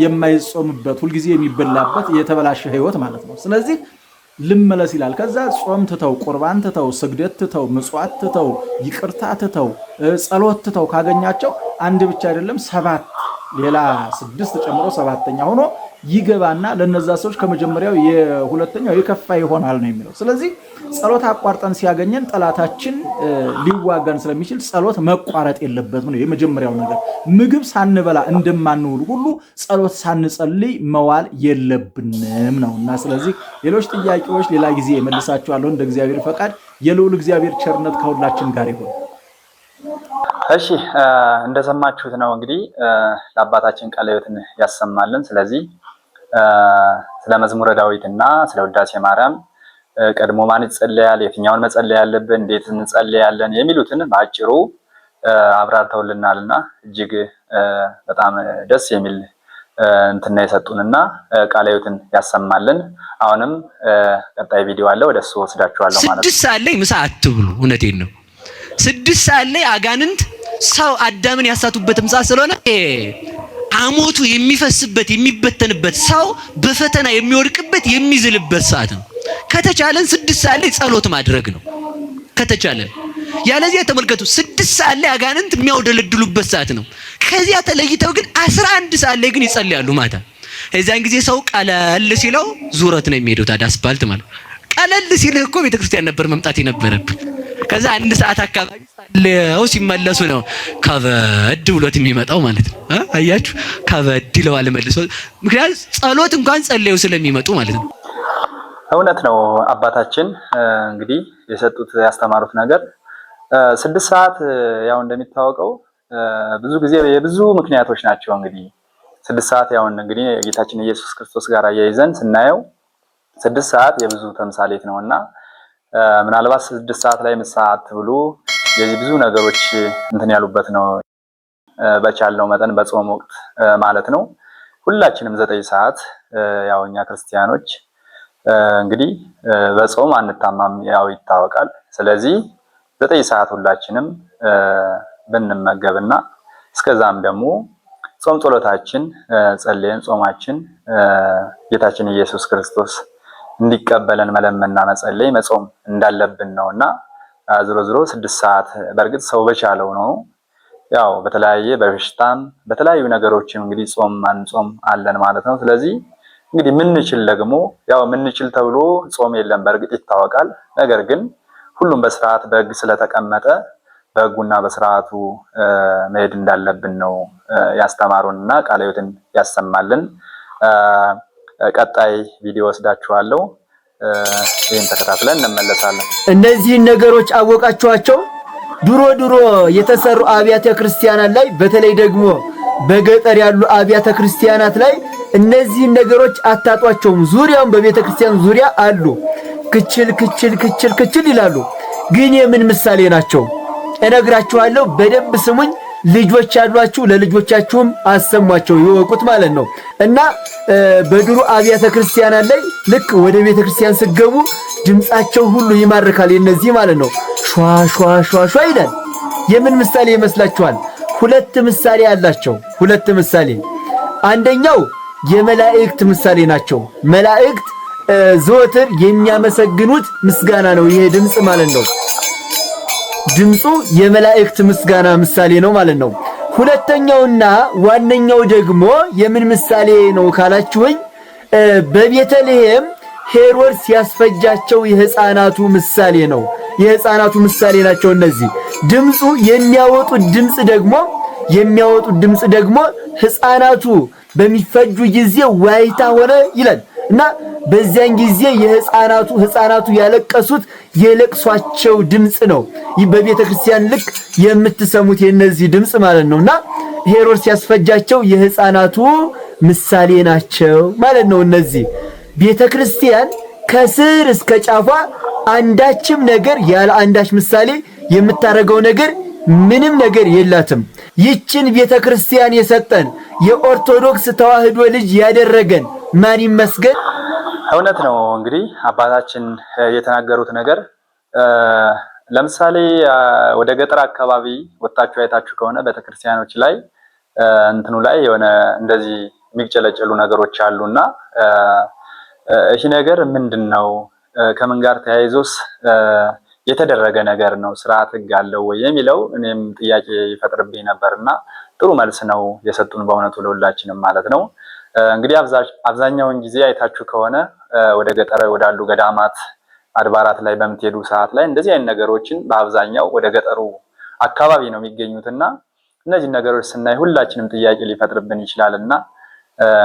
የማይጾምበት፣ ሁልጊዜ የሚበላበት የተበላሸ ህይወት ማለት ነው። ስለዚህ ልመለስ ይላል። ከዛ ጾም ትተው፣ ቁርባን ትተው፣ ስግደት ትተው፣ ምጽዋት ትተው፣ ይቅርታ ትተው፣ ጸሎት ትተው ካገኛቸው አንድ ብቻ አይደለም 7 ሌላ 6 ጨምሮ 7ኛ ሆኖ ይገባና ለነዛ ሰዎች ከመጀመሪያው የሁለተኛው የከፋ ይሆናል ነው የሚለው። ስለዚህ ጸሎት አቋርጠን ሲያገኘን ጠላታችን ሊዋጋን ስለሚችል ጸሎት መቋረጥ የለበትም ነው የመጀመሪያው ነገር። ምግብ ሳንበላ እንደማንውል ሁሉ ጸሎት ሳንጸልይ መዋል የለብንም ነውና ስለዚህ ሌሎች ጥያቄዎች ሌላ ጊዜ መልሳችኋለሁ እንደ እግዚአብሔር ፈቃድ። የልዑል እግዚአብሔር ቸርነት ከሁላችን ጋር ይሁን። እሺ እንደሰማችሁት ነው እንግዲህ ለአባታችን ቃለ ሕይወትን ያሰማልን። ስለዚህ ስለ መዝሙረ ዳዊትና ስለ ውዳሴ ማርያም ቀድሞ ማን ይጸልያል፣ የትኛውን መጸለይ ያለብን፣ እንዴት እንጸልያለን የሚሉትን በአጭሩ አብራርተውልናልና እጅግ በጣም ደስ የሚል እንትና የሰጡንና ቃለ ሕይወትን ያሰማልን። አሁንም ቀጣይ ቪዲዮ አለ፣ ወደሱ ወስዳችኋለሁ ማለት ነው። 6 ሰዓት ላይ ምሳ አትብሉ። እውነቴን ነው። 6 ሰዓት ላይ አጋንንት ሰው አዳምን ያሳቱበት ምሳ ስለሆነ አሞቱ የሚፈስበት የሚበተንበት ሰው በፈተና የሚወድቅበት የሚዝልበት ሰዓት ነው። ከተቻለን 6 ሰዓት ላይ ጸሎት ማድረግ ነው ከተቻለን። ያለዚያ ተመልከቱ 6 ሰዓት ላይ አጋንንት የሚያወደልድሉበት ሰዓት ነው። ከዚያ ተለይተው ግን 11 ሰዓት ላይ ግን ይጸልያሉ ማታ። እዛን ጊዜ ሰው ቀለል ሲለው ዙረት ነው የሚሄደው። ታዲያ አስፋልት ማለት ቀለል ሲልህ እኮ ቤተክርስቲያን ነበር መምጣት የነበረብህ። ከዛ 1 ሰዓት አካባቢ ጸልየው ሲመለሱ ነው ከበድ ብሎት የሚመጣው ማለት ነው። አያችሁ ከበድ ይለዋል መልሶ። ምክንያቱም ጸሎት እንኳን ጸልየው ስለሚመጡ ማለት ነው። እውነት ነው። አባታችን እንግዲህ የሰጡት ያስተማሩት ነገር 6 ሰዓት ያው እንደሚታወቀው ብዙ ጊዜ የብዙ ምክንያቶች ናቸው። እንግዲህ 6 ሰዓት ያው እንግዲህ ጌታችን ኢየሱስ ክርስቶስ ጋር አያይዘን ስናየው 6 ሰዓት የብዙ ተምሳሌት ነውና ምናልባት 6 ሰዓት ላይ ምሳ አትብሉ የዚህ ብዙ ነገሮች እንትን ያሉበት ነው። በቻልነው መጠን በጾም ወቅት ማለት ነው ሁላችንም 9 ሰዓት ያው እኛ ክርስቲያኖች እንግዲህ በጾም አንታማም ያው ይታወቃል። ስለዚህ 9 ሰዓት ሁላችንም ብንመገብና እስከዛም ደግሞ ጾም ጸሎታችን ጸልየን ጾማችን ጌታችን ኢየሱስ ክርስቶስ እንዲቀበለን መለመንና መጸለይ መጾም እንዳለብን ነውና ዝሮ ዝሮ 6 ሰዓት በእርግጥ ሰው በቻለው ነው። ያው በተለያየ በሽታም በተለያዩ ነገሮችም እንግዲህ ጾም ማንጾም አለን ማለት ነው። ስለዚህ እንግዲህ ምንችል ደግሞ ያው ምንችል ተብሎ ጾም የለም በእርግጥ ይታወቃል። ነገር ግን ሁሉም በስርዓት በሕግ ስለተቀመጠ በሕጉና በስርዓቱ መሄድ እንዳለብን ነው ያስተማሩንና ቃለ ሕይወትን ያሰማልን። ቀጣይ ቪዲዮ ወስዳችኋለሁ። ይህን ተከታትለን እንመለሳለን። እነዚህን ነገሮች አወቃችኋቸው? ድሮ የተሰሩ አብያተ ክርስቲያናት ላይ በተለይ ደግሞ በገጠር ያሉ አብያተ ክርስቲያናት ላይ እነዚህን ነገሮች አታጧቸውም። ዙሪያውን በቤተ ክርስቲያን ዙሪያ አሉ። ክችል ይላሉ። ግን የምን ምሳሌ ናቸው? እነግራችኋለሁ። በደንብ ስሙኝ። ልጆች ያሏችሁ ለልጆቻችሁም አሰሟቸው ይወቁት ማለት ነው። እና በድሮ አብያተ ክርስቲያናት ላይ ልክ ወደ ቤተ ክርስቲያን ሲገቡ ድምጻቸው ሁሉ ይማርካል። የነዚህ ማለት ነው ሿ ይላል። የምን ምሳሌ ይመስላችኋል? 2 ምሳሌ አላቸው። 2 ምሳሌ። አንደኛው የመላእክት ምሳሌ ናቸው። መላእክት ዘወትር የሚያመሰግኑት ምስጋና ነው ይሄ ድምጽ ማለት ነው። ድምጹ የመላእክት ምስጋና ምሳሌ ነው ማለት ነው። ሁለተኛውና ዋነኛው ደግሞ የምን ምሳሌ ነው ካላችሁኝ በቤተልሔም ሄሮድስ ያስፈጃቸው የሕፃናቱ ምሳሌ ነው። የሕፃናቱ ምሳሌ ናቸው እነዚህ። ድምጹ የሚያወጡት ድምጽ ደግሞ ሕፃናቱ በሚፈጁ ጊዜ ዋይታ ሆነ ይላል እና በዚያን ጊዜ ሕፃናቱ ያለቀሱት የለቅሷቸው ድምጽ ነው። በቤተ ክርስቲያን ልክ የምትሰሙት የነዚህ ድምጽ ማለት ነውና ሄሮድስ ያስፈጃቸው የሕፃናቱ ምሳሌ ናቸው ማለት ነው። እነዚህ ቤተ ክርስቲያን ከስር እስከ ጫፏ አንዳችም ነገር ያለ አንዳች ምሳሌ የምታረገው ነገር ምንም ነገር የላትም። ይችን ቤተ ክርስቲያን የሰጠን የኦርቶዶክስ ተዋህዶ ልጅ ያደረገን ማን ይመስገን? እውነት ነው። እንግዲህ አባታችን የተናገሩት ነገር ለምሳሌ ወደ ገጠር አካባቢ ወጣችሁ አይታችሁ ከሆነ ቤተክርስቲያኖች ላይ እንትኑ ላይ የሆነ እንደዚህ የሚጨለጨሉ ነገሮች አሉና ይህ ነገር ምንድነው? ከምን ጋር ተያይዞስ የተደረገ ነገር ነው? ስርዓት ህግ አለው ወይ የሚለው እኔም ጥያቄ ይፈጥርብኝ ነበርና ጥሩ መልስ ነው የሰጡን በእውነቱ ለሁላችንም ማለት ነው። እንግዲህ አብዛኛውን ጊዜ አይታችሁ ከሆነ ወደ ገጠር ወዳሉ ገዳማት አድባራት ላይ በምትሄዱ ሰዓት ላይ እንደዚህ አይነት ነገሮችን በአብዛኛው ወደ ገጠሩ አካባቢ ነው የሚገኙትና እነዚህ ነገሮች ስናይ ሁላችንም ጥያቄ ሊፈጥርብን ይችላልና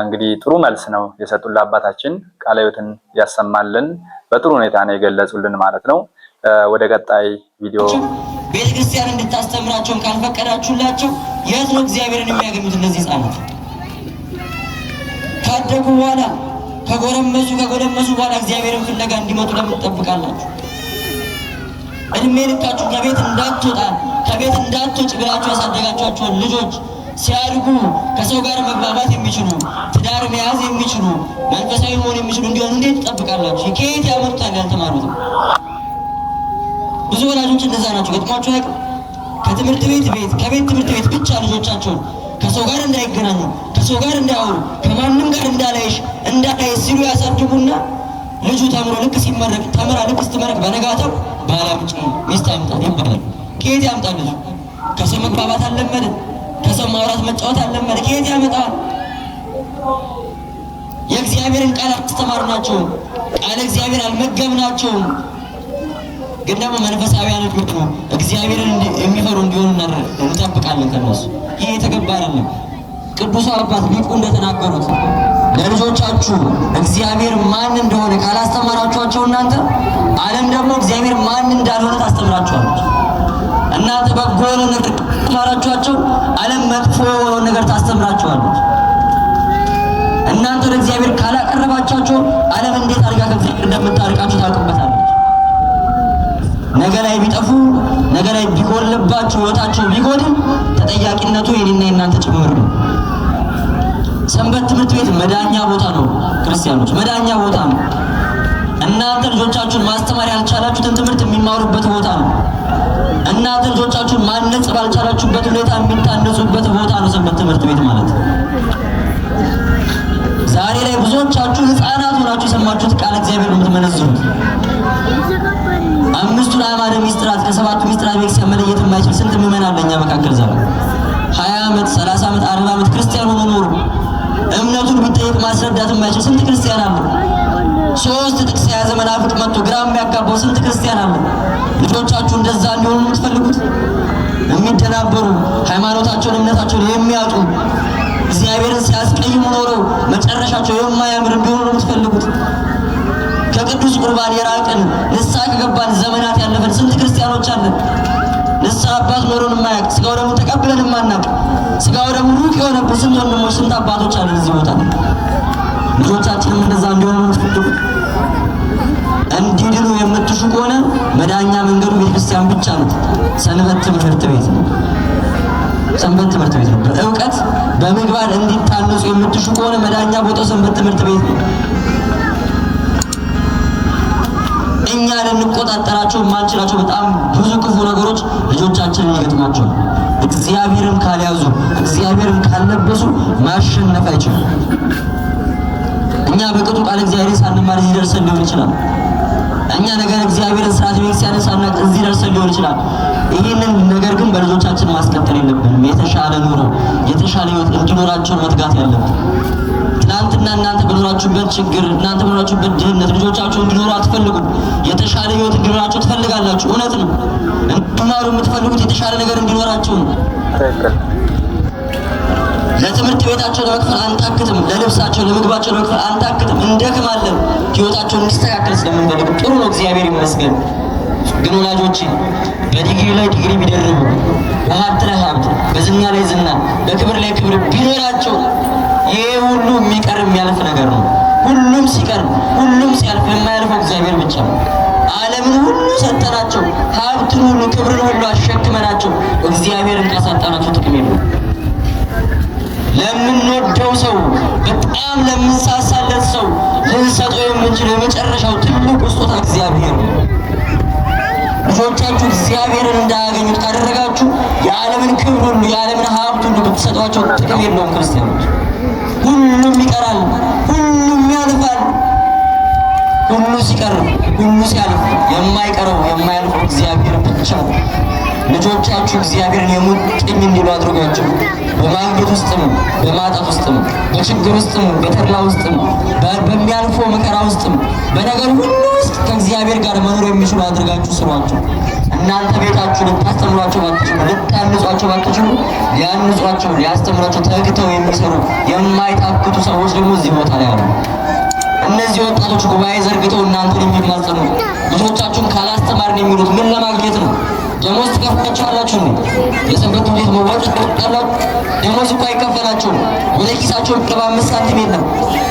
እንግዲህ ጥሩ መልስ ነው የሰጡን ለአባታችን። ቃለ ሕይወትን ያሰማልን። በጥሩ ሁኔታ ነው የገለጹልን ማለት ነው። ወደ ቀጣይ ቪዲዮ ቤተክርስቲያን እንድታስተምራቸው ካልፈቀዳችሁላቸው የት ነው እግዚአብሔርን የሚያገኙት? እነዚህ ህፃናት ካደጉ በኋላ ከጎለመሱ በኋላ እግዚአብሔርን ፍለጋ እንዲመጡ ለምን ትጠብቃላችሁ? እድሜ ልካችሁ ከቤት እንዳትወጭ ብላችሁ ያሳደጋችኋቸውን ልጆች ሲያድጉ ከሰው ጋር መግባባት የሚችሉ ትዳር መያዝ የሚችሉ መንፈሳዊ መሆን የሚችሉ እንዲሆኑ እንዴት ትጠብቃላችሁ? ከየት ያመጡታል? ያልተማሩት ብዙ ወላጆች እንደዛ ናቸው። ገጥሟቸው ያውቃል? ከቤት ትምህርት ቤት ብቻ ልጆቻቸውን ከሰው ጋር እንዳይገናኙ፣ ከሰው ጋር እንዳያወሩ፣ ከማንም ጋር እንዳላይሽ ሲሉ ያሳድጉና ልጁ ተምሮ ልክ ስትመረቅ በነጋታው ባል አምጪ ሚስት አምጣ ይባላል። ከየት ያምጣል? ልጁ ከሰው መግባባት አልለመደ፣ ከሰው ማውራት መጫወት አልለመደ። ከየት ያመጣል? የእግዚአብሔርን ቃል አስተማርናቸውም፣ ቃል እግዚአብሔር አልመገብናቸውም። ግን ደግሞ መንፈሳዊያን ልጆች ነው እግዚአብሔርን የሚፈሩ እንዲሆኑ እንጠብቃለን ከነሱ። ይሄ የተገባ አይደለም። ቅዱስ አባት ሊቁ እንደተናገሩት ለልጆቻችሁ እግዚአብሔር ማን እንደሆነ ካላስተማራችኋቸው እናንተ ዓለም ደግሞ እግዚአብሔር ማን እንዳልሆነ ታስተምራችኋለች። እናንተ በጎ የሆነ ነገር ካስተማራችኋቸው ዓለም መጥፎ የሆነ ነገር ታስተምራችኋለች። እናንተ ወደ እግዚአብሔር ካላቀረባችኋቸው ዓለም እንዴት አድርጋ ከእግዚአብሔር እንደምታርቃችሁ ታውቁበታለች። ነገ ላይ ቢጠፉ ነገ ላይ ቢጎልባቸው ሕይወታቸው ቢጎድል ተጠያቂነቱ የኔና የእናንተ ጭምር ነው። ሰንበት ትምህርት ቤት መዳኛ ቦታ ነው። ክርስቲያኖች መዳኛ ቦታ ነው። እናንተ ልጆቻችሁን ማስተማር ያልቻላችሁትን ትምህርት የሚማሩበት ቦታ ነው። እናንተ ልጆቻችሁን ማነጽ ባልቻላችሁበት ሁኔታ የሚታነጹበት ቦታ ነው ሰንበት ትምህርት ቤት ማለት። ዛሬ ላይ ብዙዎቻችሁ ሕፃናት ሆናችሁ የሰማችሁት ቃል እግዚአብሔር ነው የምትመነዝሩት። አምስቱን አዕማደ ምስጢራት ከሰባቱ ምስጢራት ቤተክርስቲያን መለየት የማይችል ስንት ምዕመናን አለ እኛ መካከል ዛሬ 20 ዓመት 30 ዓመት 40 ዓመት ክርስቲያን ሆኖ ኖሩ እምነቱን ቢጠይቅ ማስረዳት የማይችል ስንት ክርስቲያን አለ። 3 ጥቅስ የያዘ መናፍቅ መጥቶ ግራ የሚያጋባው ስንት ክርስቲያን አለ። ልጆቻችሁ እንደዛ እንዲሆኑ የምትፈልጉት? የሚደናበሩ ሃይማኖታቸውን እምነታቸውን የሚያጡ እግዚአብሔርን ሲያስቀይሙ ኖረው መጨረሻቸው የማያምር እንዲሆኑ ነው የምትፈልጉት? ከቅዱስ ቁርባን የራቅን ንስሐ ከገባን ዘመናት ያለፈን ስንት ክርስቲያኖች አለን። ንስሐ አባት ኖሮን የማያውቅ ስጋው ደግሞ ተቀብለን የማናውቅ ስጋው ደግሞ ሩቅ የሆነብን ስንት ወንድሞች ስንት አባቶች አለን እዚህ ቦታ። ልጆቻችንም እንደዛ እንዲሆኑ የምትፈልጉ እንዲድኑ የምትሹ ከሆነ መዳኛ መንገዱ ቤተክርስቲያን ብቻ ነው። ሰንበት ትምህርት ቤት ነው። ሰንበት ትምህርት ቤት ነው። በእውቀት በምግባር እንዲታነጹ የምትሹ ከሆነ መዳኛ ቦታው ሰንበት ትምህርት ቤት ነው። እኛ ልንቆጣጠራቸው የማንችላቸው በጣም ብዙ ክፉ ነገሮች ልጆቻችንን ይገጥማቸዋል። እግዚአብሔርን ካልያዙ እግዚአብሔርን ካልለበሱ ማሸነፍ አይችሉም። እኛ በቅጡ ቃል እግዚአብሔርን ሳንማር እዚህ ደርሰን ሊሆን ይችላል። እኛ ነገር እግዚአብሔርን ስርዓተ ቤተክርስቲያንን ሳናውቅ እዚህ ደርሰን ሊሆን ይችላል። ይህንን ነገር ግን በልጆቻችን ማስቀጠል የለብንም። የተሻለ ኑሮ የተሻለ ህይወት እንዲኖራቸው መትጋት ያለብን። ትናንትና እናንተ በኖራችሁበት ችግር፣ እናንተ በኖራችሁበት ድህነት ልጆቻችሁ እንዲኖሩ አትፈልጉም። የተሻለ ህይወት እንዲኖራቸው ትፈልጋላችሁ። እውነት ነው። እንዲማሩ የምትፈልጉት የተሻለ ነገር እንዲኖራቸው ነው። ለትምህርት ቤታቸው ለመክፈል አንታክትም፣ ለልብሳቸው ለምግባቸው ለመክፈል አንታክትም፣ እንደክማለን። ህይወታቸው እንዲስተካከል ስለምንፈልግ ጥሩ ነው፣ እግዚአብሔር ይመስገን። ግን ወላጆች በዲግሪ ላይ ዲግሪ ቢደርቡ፣ በሀብት ላይ ሀብት፣ በዝና ላይ ዝና፣ በክብር ላይ ክብር ቢኖራቸው ይሄ ሁሉ የሚቀር የሚያልፍ ነገር ነው። ሁሉም ሲቀር ሁሉም ሲያልፍ የማያልፈው እግዚአብሔር ብቻ ነው። ዓለምን ሁሉ ሰጠናቸው፣ ሀብትን ሁሉ ክብርን ሁሉ አሸክመናቸው እግዚአብሔርን ካሳጣናቸው ጥቅም የለውም። ለምንወደው ሰው በጣም ለምንሳሳለት ሰው ልንሰጠው የምንችለው የመጨረሻው ትልቁ ስጦታ እግዚአብሔር ነው። ልጆቻችሁ እግዚአብሔርን እንዳያገኙት ካደረጋችሁ የዓለምን ክብር ሁሉ የዓለምን ሀብት ሁሉ ብትሰጧቸው ጥቅም የለውም። ክርስቲያኖች ሁሉም ይቀራል፣ ሁሉም ያልፋል። ሁሉ ሲቀር ሁሉ ሲያልፍ የማይቀረው የማያልፈው እግዚአብሔር ብቻ ነው። ልጆቻችሁ እግዚአብሔርን የሙጥኝ እንዲሉ አድርጓቸው። በማግኘት ውስጥም በማጣት ውስጥም በችግር ውስጥም በተድላ ውስጥም በሚያልፈው መከራ ውስጥም በነገር ሁሉ ውስጥ ከእግዚአብሔር ጋር መኖር የሚችሉ አድርጋችሁ ስሯቸው። እናንተ ቤታችሁ ልታስተምሯቸው ባትችሉ፣ ልታንጿቸው ባትችሉ፣ ሊያንጿቸው ሊያስተምሯቸው ተግተው የሚሰሩ የማይታክቱ ሰዎች ደግሞ እዚህ ቦታ ላይ አሉ። እነዚህ ወጣቶች ጉባኤ ዘርግተው እናንተን የሚማጸኑ ልጆቻችሁን ካላስተማርን የሚሉት ምን ለማግኘት ነው? ደሞዝ ትከፍላችኋላችሁ ነው? የሰንበት ትምህርት መዋጮ ትከፍላላችሁ? ደሞዝ እኮ አይከፈላቸውም። ወደ ኪሳቸው የሚገባ 5 ሳንቲም የለም።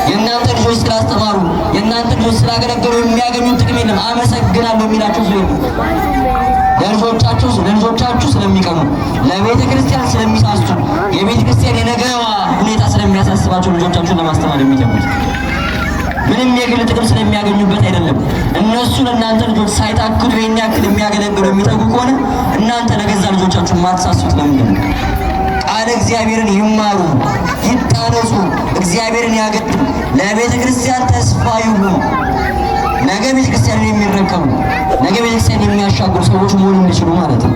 የእናንተ ልጆች ስላስተማሩ የእናንተ ልጆች ስላገለገሉ የሚያገኙት ጥቅም የለም። አመሰግናለሁ የሚላቸው ሰው የለም። ለልጆቻችሁ ስለሚቀኑ፣ ለቤተ ክርስቲያን ስለሚሳሱ፣ የቤተ ክርስቲያን የነገዋ ሁኔታ ስለሚያሳስባቸው ልጆቻችሁን ለማስተማር የሚጀምሩት ምንም የግል ጥቅም ስለሚያገኙበት አይደለም። እነሱ ለእናንተ ልጆች ሳይታክቱ የኛ ያክል የሚያገለግሉ የሚተጉ ከሆነ እናንተ ለገዛ ልጆቻችሁ ማትሳሱት ለምንድን ነው? ቃለ እግዚአብሔርን ይማሩ፣ ይታነጹ፣ እግዚአብሔርን ያገድሉ፣ ለቤተ ክርስቲያን ተስፋ ይሁኑ። ነገ ቤተ ክርስቲያንን የሚረከቡ ነገ ቤተ ክርስቲያን የሚያሻግሩ ሰዎች መሆን እንዲችሉ ማለት ነው።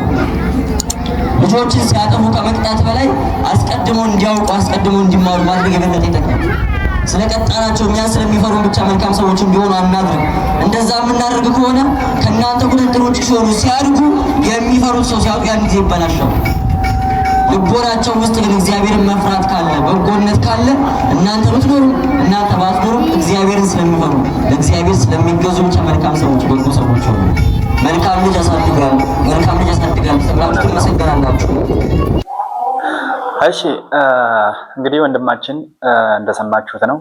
ልጆችን ሲያጠፉ ከመቅጣት በላይ አስቀድሞ እንዲያውቁ አስቀድሞ እንዲማሩ ማድረግ የበለጠ ይጠቅማል። ስለቀጣናቸው እኛን ስለሚፈሩን ብቻ መልካም ሰዎች እንዲሆኑ አናድርግ። እንደዛ የምናደርግ ከሆነ ከእናንተ ቁጥጥር ውጭ ሲሆኑ ሲያድጉ የሚፈሩት ሰው ሲያውቁ ያን ጊዜ ይበላሻል። ልቦናቸው ውስጥ ግን እግዚአብሔርን መፍራት ካለ በጎነት ካለ እናንተ ብትኖሩ እናንተ ባትኖሩ እግዚአብሔርን ስለሚፈሩ ለእግዚአብሔር ስለሚገዙ ብቻ መልካም ሰዎች በጎ ሰዎች ሆኑ። መልካም ልጅ ያሳድጋል፣ መልካም ልጅ ያሳድጋል ተብላችሁ ትመሰገናላችሁ። እሺ እንግዲህ ወንድማችን እንደሰማችሁት ነው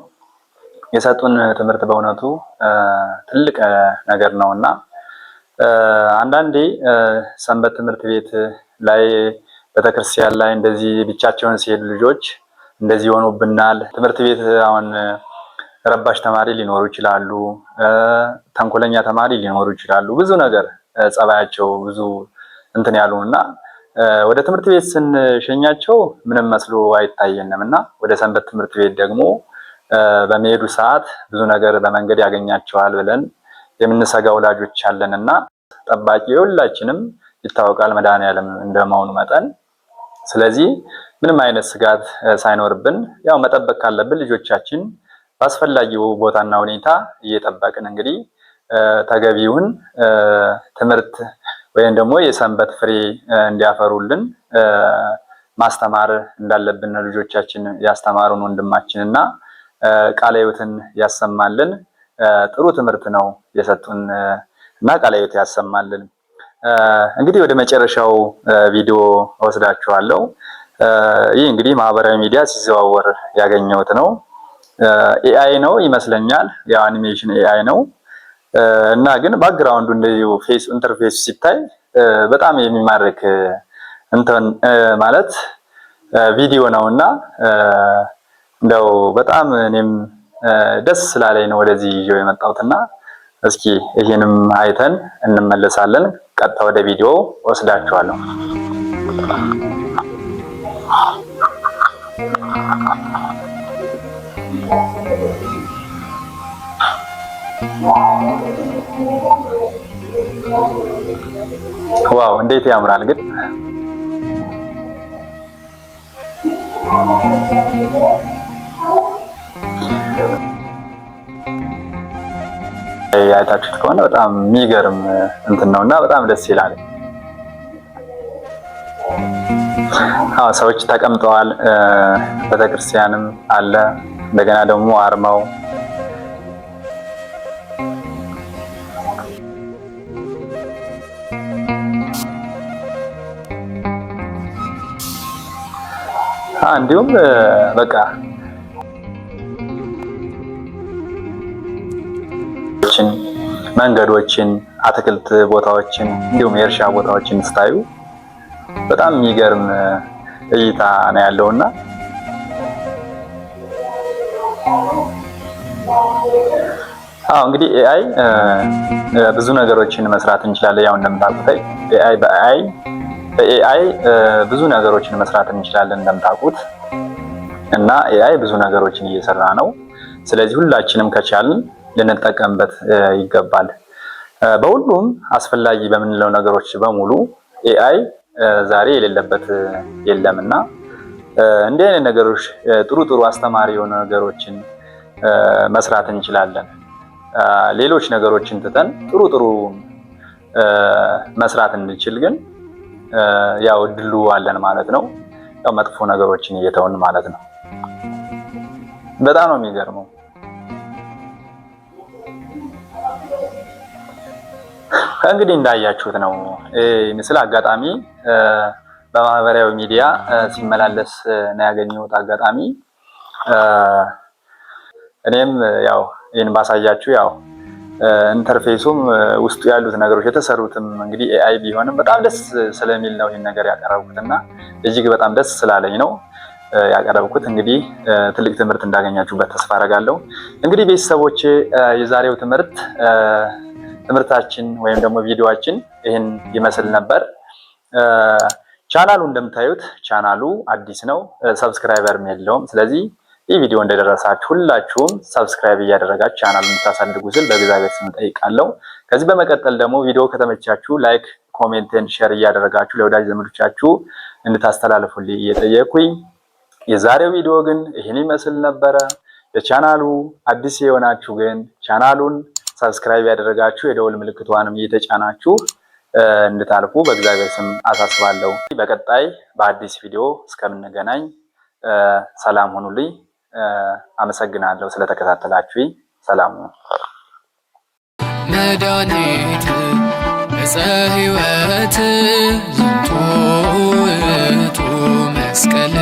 የሰጡን ትምህርት በእውነቱ ትልቅ ነገር ነውና አንዳንዴ ሰንበት ትምህርት ቤት ላይ ቤተክርስቲያን ላይ እንደዚህ ብቻቸውን ሲሄዱ ልጆች እንደዚህ ሆኖብናል። ትምህርት ቤት አሁን ረባሽ ተማሪ ሊኖሩ ይችላሉ፣ ተንኮለኛ ተማሪ ሊኖሩ ይችላሉ። ብዙ ነገር ጸባያቸው ብዙ እንትን ያሉና ወደ ትምህርት ቤት ስንሸኛቸው ምንም መስሎ አይታየንም እና ወደ ሰንበት ትምህርት ቤት ደግሞ በሚሄዱ ሰዓት ብዙ ነገር በመንገድ ያገኛቸዋል ብለን የምንሰጋ ወላጆች አለንና ጠባቂ ሁላችንም ይታወቃል መድኃኔዓለም እንደመሆኑ መጠን ስለዚህ ምንም አይነት ስጋት ሳይኖርብን ያው መጠበቅ ካለብን ልጆቻችን በአስፈላጊው ቦታና ሁኔታ እየጠበቅን እንግዲህ ተገቢውን ትምህርት ወይም ደግሞ የሰንበት ፍሬ እንዲያፈሩልን ማስተማር እንዳለብን ልጆቻችን ያስተማሩን ወንድማችንና ቃለ ሕይወትን ያሰማልን። ጥሩ ትምህርት ነው የሰጡን እና ቃለ ሕይወት ያሰማልን። እንግዲህ ወደ መጨረሻው ቪዲዮ ወስዳችኋለሁ። ይህ እንግዲህ ማህበራዊ ሚዲያ ሲዘዋወር ያገኘሁት ነው። ኤአይ ነው ይመስለኛል፣ የአኒሜሽን ኤአይ ነው እና ግን ባክግራውንዱ እንደዚሁ ፌስ ኢንተርፌስ ሲታይ በጣም የሚማርክ እንትን ማለት ቪዲዮ ነውና እንደው በጣም እኔም ደስ ስላለኝ ነው ወደዚህ ይዤው የመጣሁትና እስኪ ይሄንም አይተን እንመለሳለን። ቀጥታ ወደ ቪዲዮ ወስዳችኋለሁ። ዋው እንዴት ያምራል ግን አይታችሁት ከሆነ በጣም የሚገርም እንትን ነውና በጣም ደስ ይላል። ሰዎች ተቀምጠዋል። ቤተክርስቲያንም አለ። እንደገና ደግሞ አርማው እንዲሁም በቃ መንገዶችን፣ አትክልት ቦታዎችን እንዲሁም የእርሻ ቦታዎችን ስታዩ በጣም የሚገርም እይታ ነው ያለውና እንግዲህ ኤአይ ብዙ ነገሮችን መስራት እንችላለን። ያው እንደምታውቁት በኤአይ ብዙ ነገሮችን መስራት እንችላለን እንደምታውቁት እና ኤአይ ብዙ ነገሮችን እየሰራ ነው። ስለዚህ ሁላችንም ከቻልን ልንጠቀምበት ይገባል። በሁሉም አስፈላጊ በምንለው ነገሮች በሙሉ ኤአይ ዛሬ የሌለበት የለምና እንዲህ አይነት ነገሮች ጥሩ አስተማሪ የሆኑ ነገሮችን መስራት እንችላለን። ሌሎች ነገሮችን ትተን ጥሩ መስራት እንችል ግን ያው እድሉ አለን ማለት ነው። ያው መጥፎ ነገሮችን እየተውን ማለት ነው። በጣም ነው የሚገርመው። እንግዲህ እንዳያችሁት ነው ምስል አጋጣሚ በማህበራዊ ሚዲያ ሲመላለስ ነው ያገኘሁት አጋጣሚ። እኔም ያው ይሄን ባሳያችሁ ያው ኢንተርፌሱም ውስጡ ያሉት ነገሮች የተሰሩትም እንግዲህ ኤአይ ቢሆንም በጣም ደስ ስለሚል ነው ይሄን ነገር ያቀረብኩትና እጅግ በጣም ደስ ስላለኝ ነው ያቀረብኩት። እንግዲህ ትልቅ ትምህርት እንዳገኛችሁበት ተስፋ አደርጋለሁ። እንግዲህ ቤተሰቦቼ የዛሬው ትምህርታችን ወይም ደግሞ ቪዲዮአችን ይህን ይመስል ነበር። ቻናሉ እንደምታዩት ቻናሉ አዲስ ነው፣ ሰብስክራይበርም የለውም። ስለዚህ ይህ ቪዲዮ እንደደረሳችሁ ሁላችሁም ሰብስክራይብ እያደረጋችሁ ቻናሉን እንድታሳድጉ ስል በእግዚአብሔር ስም ጠይቃለሁ። ከዚህ በመቀጠል ደግሞ ቪዲዮ ከተመቻችሁ ላይክ፣ ኮሜንት እና ሼር እያደረጋችሁ ለወዳጅ ዘመዶቻችሁ እንድታስተላልፉልኝ እየጠየኩኝ የዛሬው ቪዲዮ ግን ይህን ይመስል ነበረ። ለቻናሉ አዲስ የሆናችሁ ግን ቻናሉን ሰብስክራይብ ያደረጋችሁ የደወል ምልክቷንም እየተጫናችሁ እንድታልፉ በእግዚአብሔር ስም አሳስባለሁ። በቀጣይ በአዲስ ቪዲዮ እስከምንገናኝ ሰላም ሁኑልኝ። አመሰግናለሁ ስለተከታተላችሁ። ሰላም ሁኑ። መድኃኒት ዕፀ ሕይወት ዝንቱ ውእቱ መስቀል